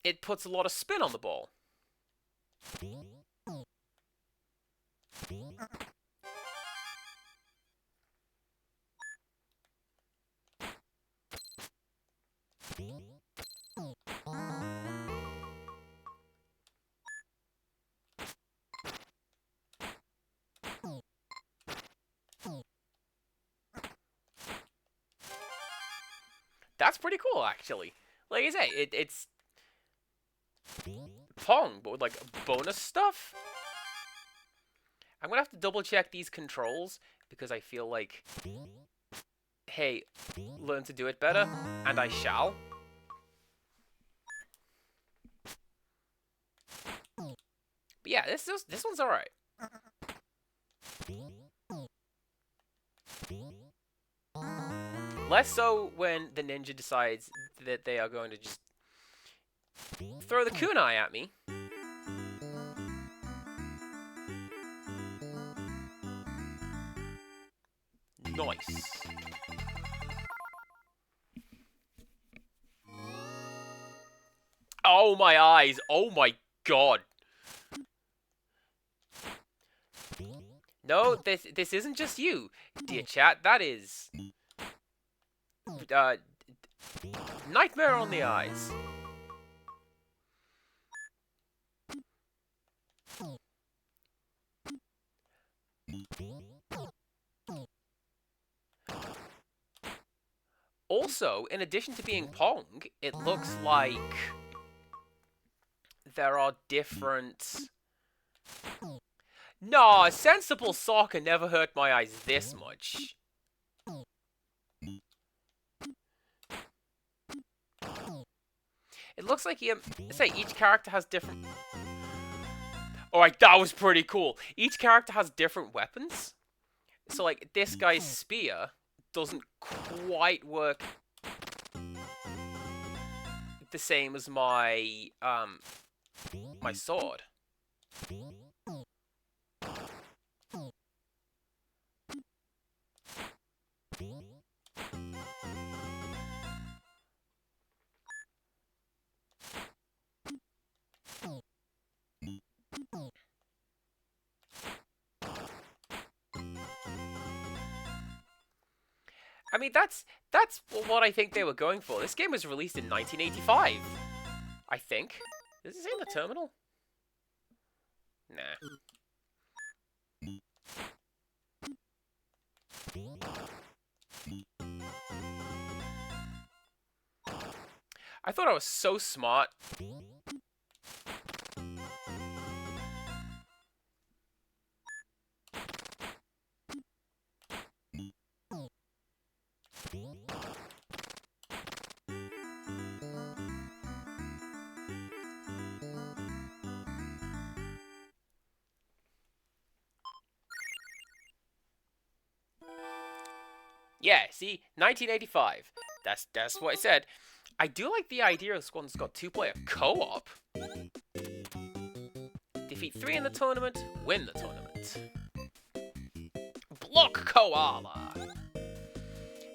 it puts a lot of spin on the ball. That's pretty cool, actually. Like I say, it's Pong, but with like bonus stuff. I'm gonna have to double check these controls because I feel like, hey, learn to do it better, and I shall. But yeah, this one's alright. Less so when the ninja decides that they are going to just throw the kunai at me. Nice. Oh my eyes! Oh my god! No, this isn't just you, dear chat. That is nightmare on the eyes. Also, in addition to being Pong, it looks like there are different... No, sensible soccer never hurt my eyes this much. It looks like each character has different... Alright, that was pretty cool. Each character has different weapons. So, like, this guy's spear doesn't quite work the same as my, my sword. I mean, that's what I think they were going for. This game was released in 1985, I think. Does it say in the terminal? Nah. I thought I was so smart. Yeah, see? 1985. That's what I said. I do like the idea of this one's got two-player co-op. Defeat 3 in the tournament, win the tournament. Block Koala!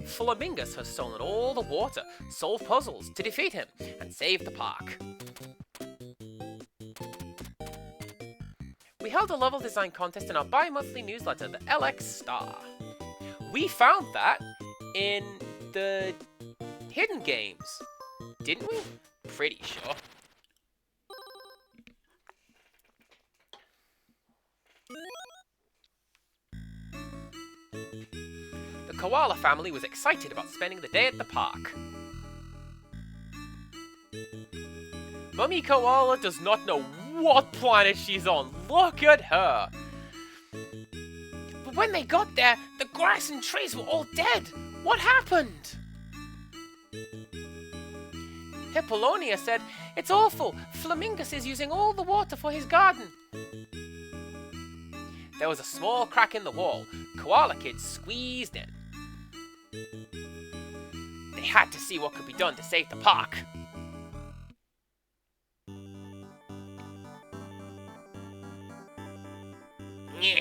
Flamingus has stolen all the water, solve puzzles to defeat him, and save the park. We held a level design contest in our bi-monthly newsletter, the LX Star. We found that in the hidden games, didn't we? Pretty sure. The koala family was excited about spending the day at the park. Mummy Koala does not know what planet she's on. Look at her. But when they got there, the grass and trees were all dead. What happened? Hippolonia said, "It's awful. Flamingus is using all the water for his garden." There was a small crack in the wall. Koala kids squeezed in. They had to see what could be done to save the park. Yeah.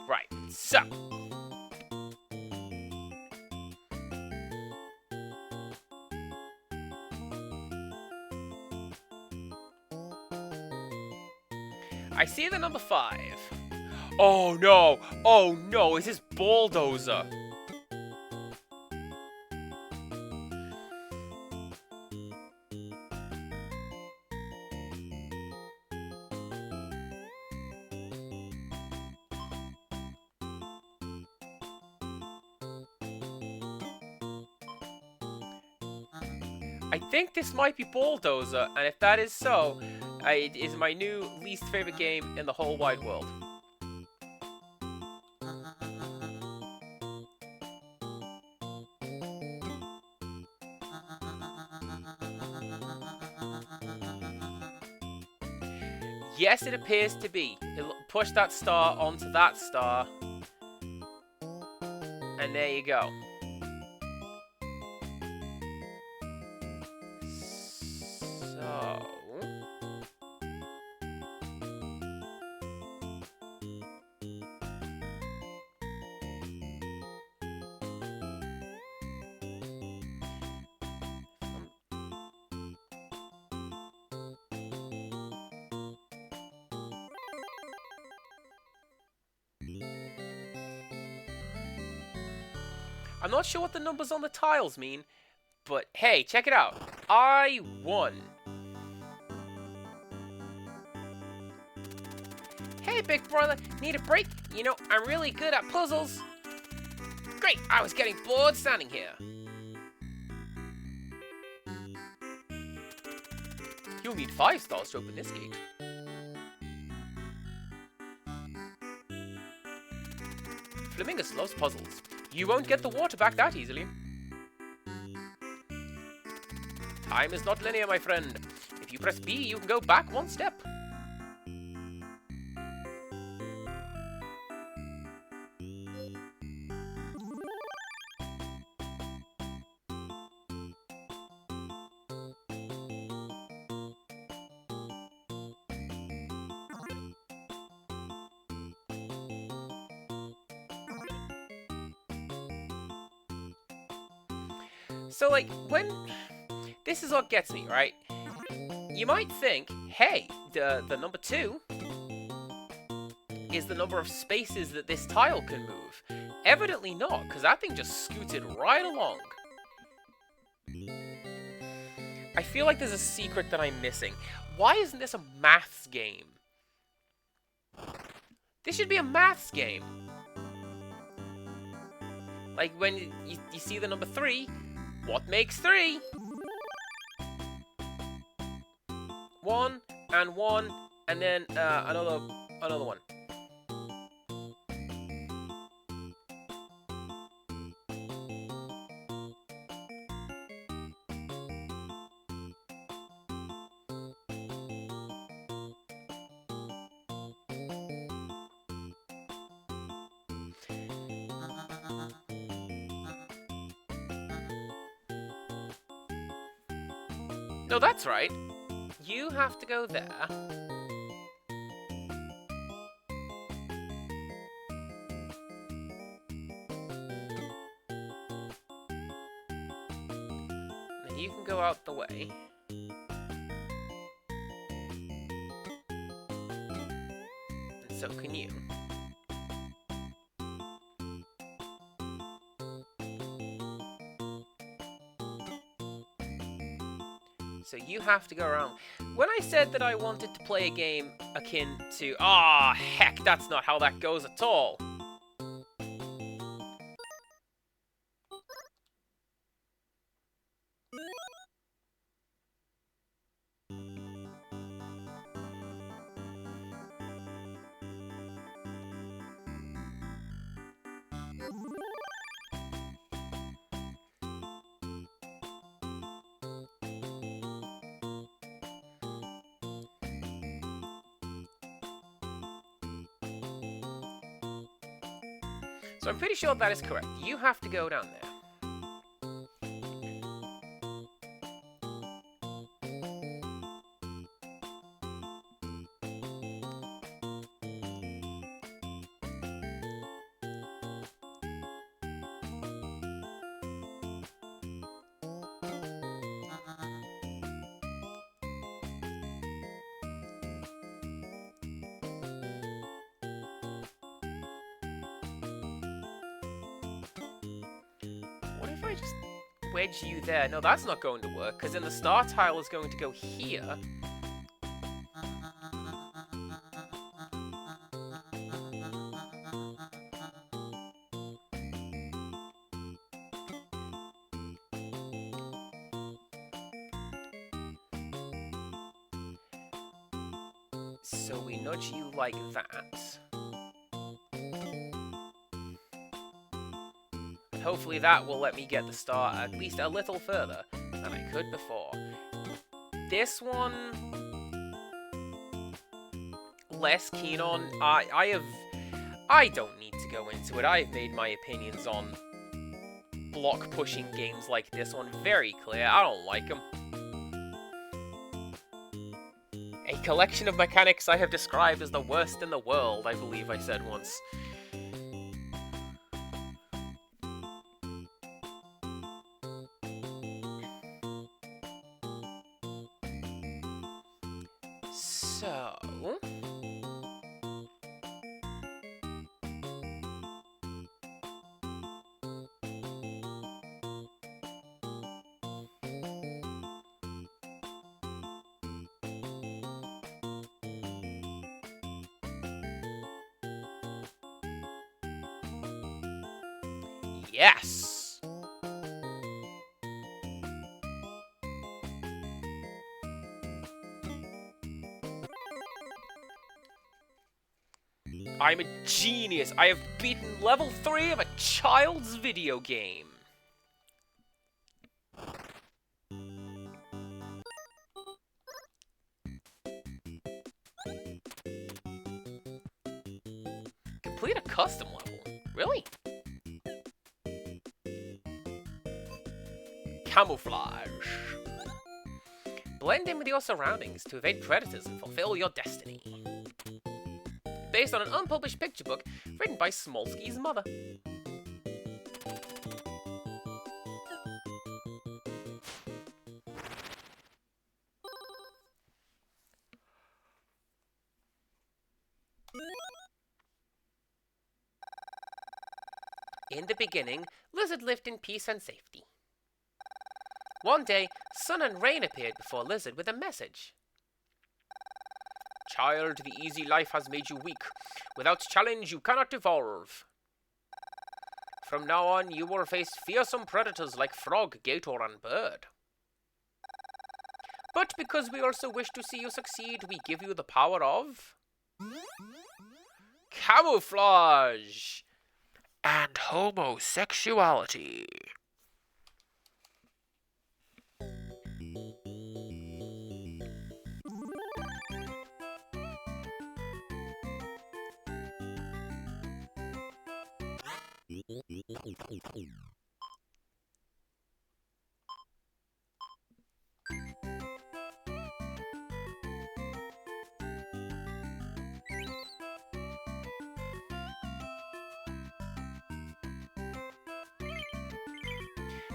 Right, so. I see the number 5. Oh no! Oh no, it's his bulldozer! I think this might be Bulldozer, and if that is so, it is my new least favorite game in the whole wide world. Yes, it appears to be. It'll push that star onto that star, and there you go. So... I'm not sure what the numbers on the tiles mean, but hey, check it out. I won. Hey, big brother, need a break? You know, I'm really good at puzzles. Great, I was getting bored standing here. You'll need 5 stars to open this gate. Flamingus loves puzzles. You won't get the water back that easily. Time is not linear, my friend. If you press B, you can go back 1 step. So, like, when... This is what gets me, right? You might think, hey, the number 2 is the number of spaces that this tile can move. Evidently not, because that thing just scooted right along. I feel like there's a secret that I'm missing. Why isn't this a maths game? This should be a maths game. Like, when you see the number 3, what makes 3? 1 and 1, and then another one. No, that's right. You have to go there. And you can go out the way. And so can you. So you have to go around. When I said that I wanted to play a game akin to... Ah, heck, that's not how that goes at all. So I'm pretty sure that is correct. You have to go down there. What if I just wedge you there? No, that's not going to work, because then the star tile is going to go here. So we nudge you like that. And hopefully that will let me get the star at least a little further than I could before. This one, less keen on. I don't need to go into it. I've made my opinions on block pushing games like this one very clear. I don't like them. A collection of mechanics I have described as the worst in the world, I believe I said once. So... Yes! I'm a genius! I have beaten level 3 of a child's video game! Complete a custom level? Really? Camouflage. Blend in with your surroundings to evade predators and fulfill your destiny. Based on an unpublished picture book written by Smolsky's mother. In the beginning, Lizard lived in peace and safety. One day, Sun and Rain appeared before Lizard with a message. Child, the easy life has made you weak. Without challenge, you cannot evolve. From now on, you will face fearsome predators like frog, gator, and bird. But because we also wish to see you succeed, we give you the power of... camouflage! And homosexuality.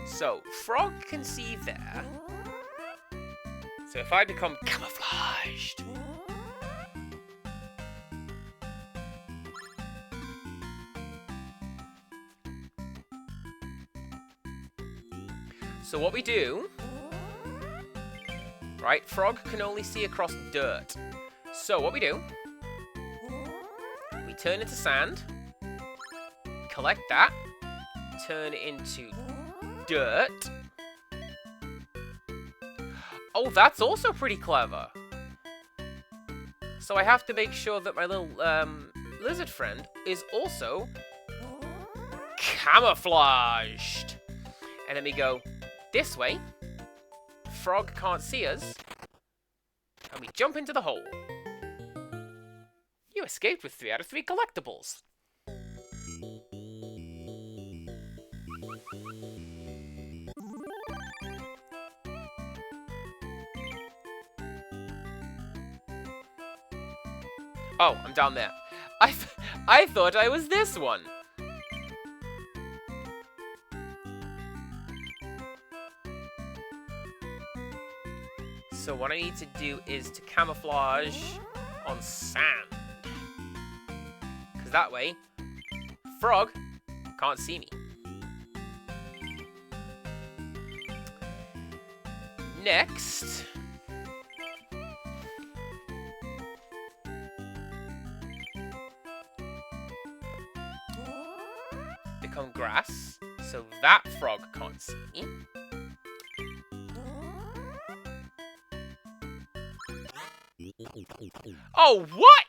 So, Frog can see there. So if I become camouflaged... So what we do... Right, Frog can only see across dirt. So what we do... We turn into sand. Collect that. Turn it into... dirt. Oh, that's also pretty clever. So I have to make sure that my little lizard friend is also camouflaged. And then we go this way. Frog can't see us. And we jump into the hole. You escaped with 3 out of 3 collectibles. Oh, I'm down there. I thought I was this one. So what I need to do is to camouflage on sand. Because that way, frog can't see me. Next, become grass, so that frog can't see me. Oh, what?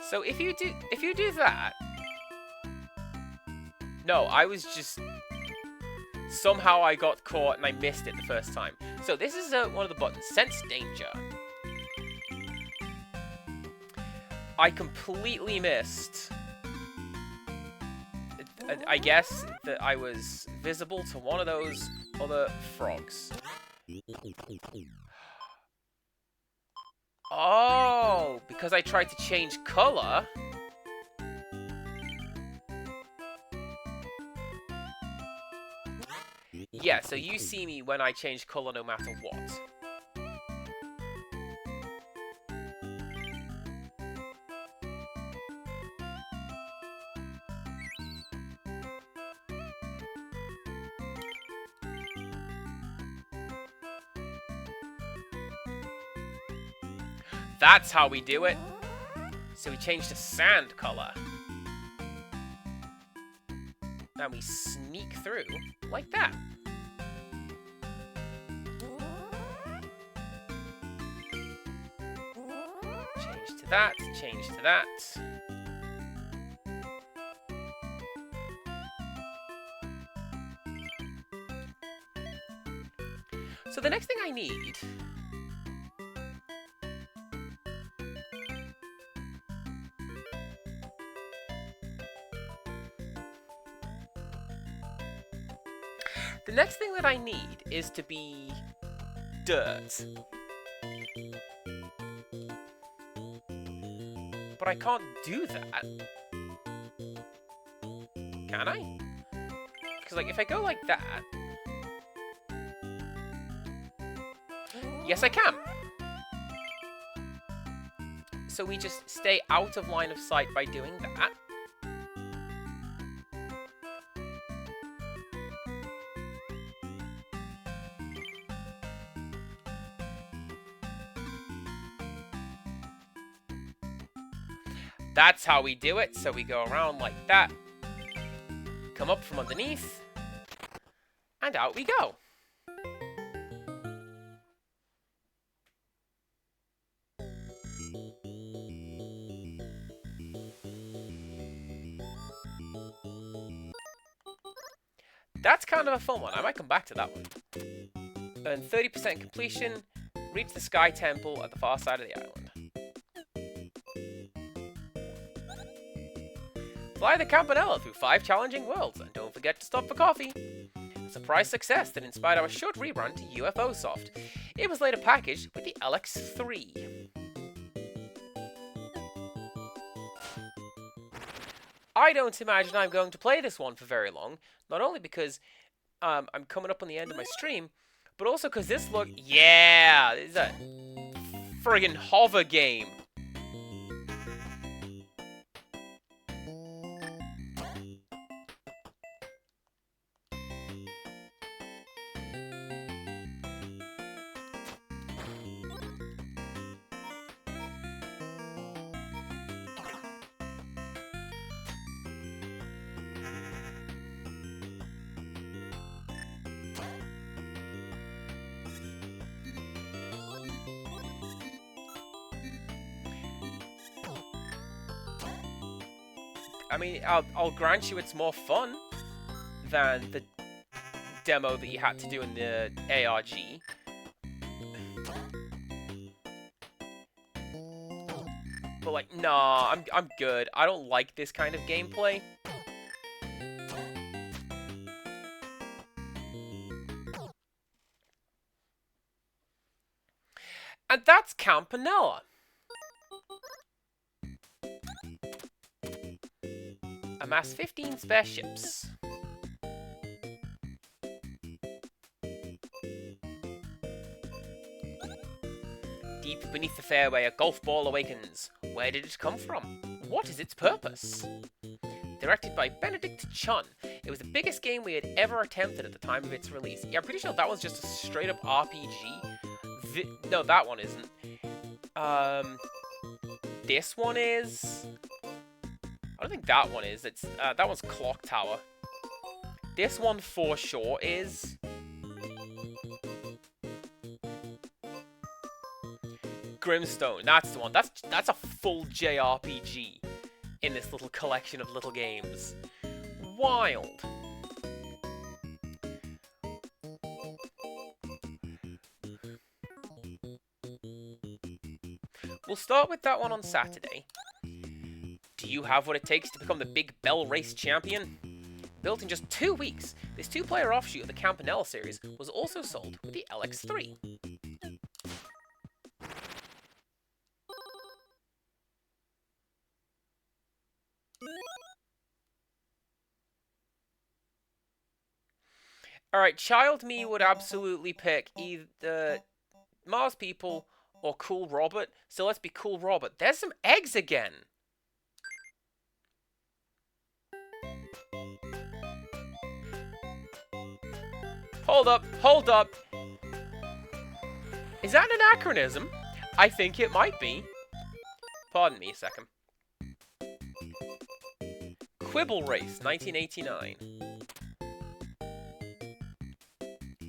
So if you do that, no, I was just somehow I got caught and I missed it the first time. So this is one of the buttons, sense danger. I completely missed. I guess that I was visible to one of those other frogs. Oh, because I tried to change color. Yeah, so you see me when I change color no matter what. That's how we do it. So we change to sand color. And we sneak through like that. Change to that, change to that. So the next thing I need that I need is to be dirt. But I can't do that. Can I? Because, like, if I go like that... Yes, I can! So we just stay out of line of sight by doing that. That's how we do it. So we go around like that. Come up from underneath. And out we go. That's kind of a fun one. I might come back to that one. Earn 30% completion. Reach the Sky Temple at the far side of the island. Fly the Campanella through 5 challenging worlds, and don't forget to stop for coffee. A surprise success that inspired our short rerun to UFO Soft. It was later packaged with the LX3. I don't imagine I'm going to play this one for very long, not only because I'm coming up on the end of my stream, but also because this look, yeah, this is a friggin' hover game. I mean, I'll grant you it's more fun than the demo that you had to do in the ARG. But like, nah, I'm good. I don't like this kind of gameplay. And that's Campanella. Amass 15 spaceships. Deep beneath the fairway, a golf ball awakens. Where did it come from? What is its purpose? Directed by Benedict Chun. It was the biggest game we had ever attempted at the time of its release. Yeah, I'm pretty sure that was just a straight-up RPG. No, that one isn't. This one is... I don't think that one is. That one's Clock Tower. This one for sure is... Grimstone. That's the one. That's a full JRPG in this little collection of little games. Wild. We'll start with that one on Saturday. Do you have what it takes to become the big Bell Race champion? Built in just 2 weeks, this two-player offshoot of the Campanella series was also sold with the LX3. Alright, Child Me would absolutely pick either Mars People or Cool Robert, so let's be Cool Robert. There's some eggs again! Hold up, hold up! Is that an anachronism? I think it might be. Pardon me a second. Quibble Race, 1989.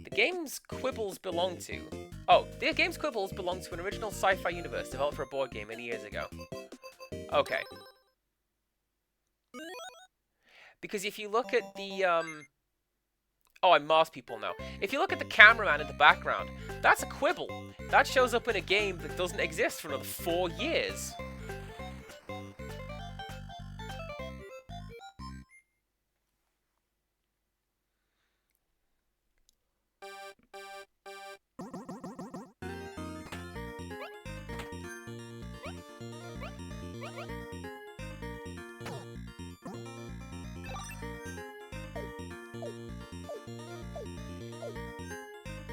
The game's Quibbles belong to... Oh, the game's Quibbles belong to an original sci-fi universe developed for a board game many years ago. Okay. Because if you look at the, Oh, I'm Mars People now. If you look at the cameraman in the background, that's a Quibble. That shows up in a game that doesn't exist for another 4 years.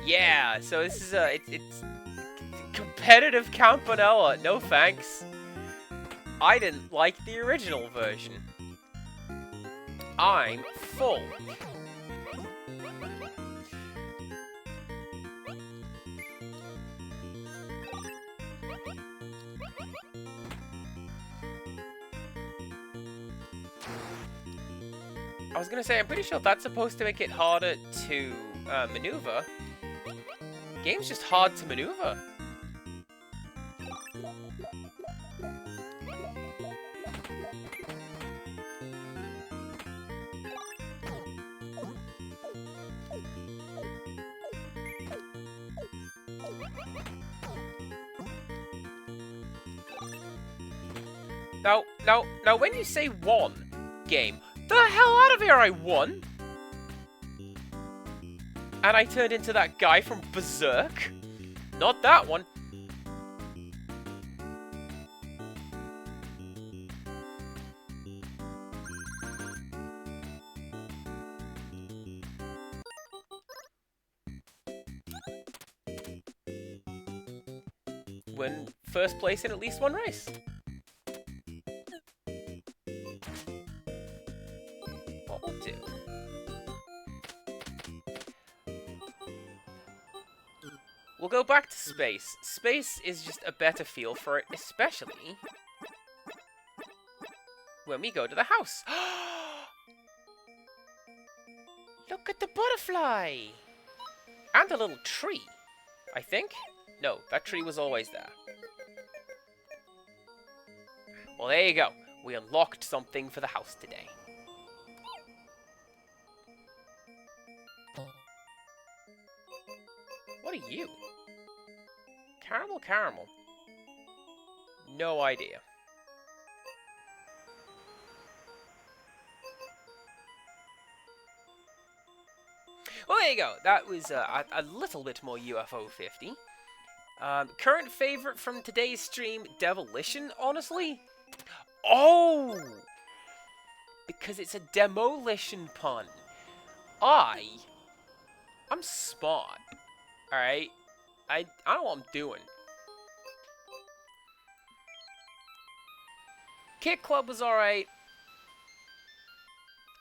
Yeah, so this is it's competitive Campanella. No thanks. I didn't like the original version. I'm full. I was gonna say, I'm pretty sure that's supposed to make it harder to maneuver. Game's just hard to maneuver. Now, when you say won, game, the hell out of here, I won! And I turned into that guy from Berserk? Not that one. Win first place in at least one race. What we'll do... We'll go back to space. Space is just a better feel for it, especially when we go to the house. Look at the butterfly! And a little tree, I think. No, that tree was always there. Well, there you go. We unlocked something for the house today. What are you? Caramel. No idea. you go. That was a little bit more UFO 50. Current favorite from today's stream, Demolition, honestly? Oh! Because it's a demolition pun. I'm smart. Alright? I know what I'm doing. Kick Club was alright.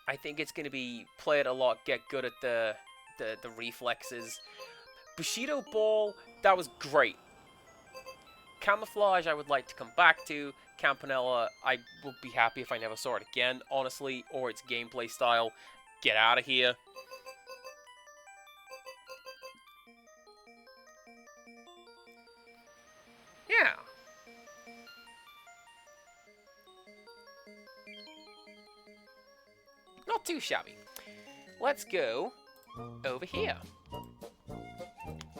I think it's going to be play it a lot, get good at the reflexes. Bushido Ball, that was great. Camouflage, I would like to come back to. Campanella, I will be happy if I never saw it again, honestly, or its gameplay style. Get out of here. Yeah. Not too shabby. Let's go over here.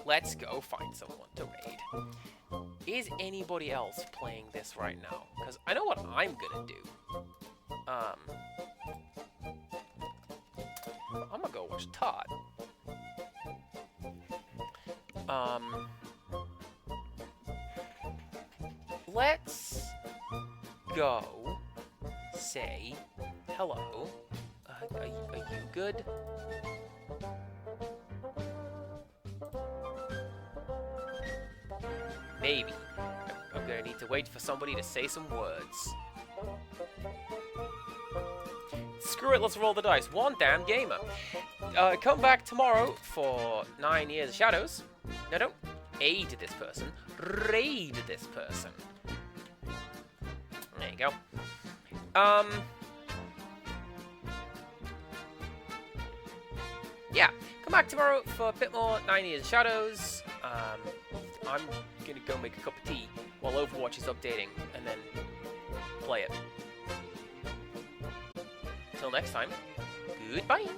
Let's go find someone to raid. Is anybody else playing this right now? Because I know what I'm gonna do. I'm gonna go watch Todd. Let's go say hello. Are you good? Maybe. I'm gonna need to wait for somebody to say some words. Screw it, let's roll the dice. One damn gamer. Come back tomorrow for 9 Years of Shadows. No, don't aid this person. Raid this person. There you go. Yeah, come back tomorrow for a bit more 9 Years of Shadows. I'm gonna go make a cup of tea while Overwatch is updating, and then play it. Till next time, goodbye.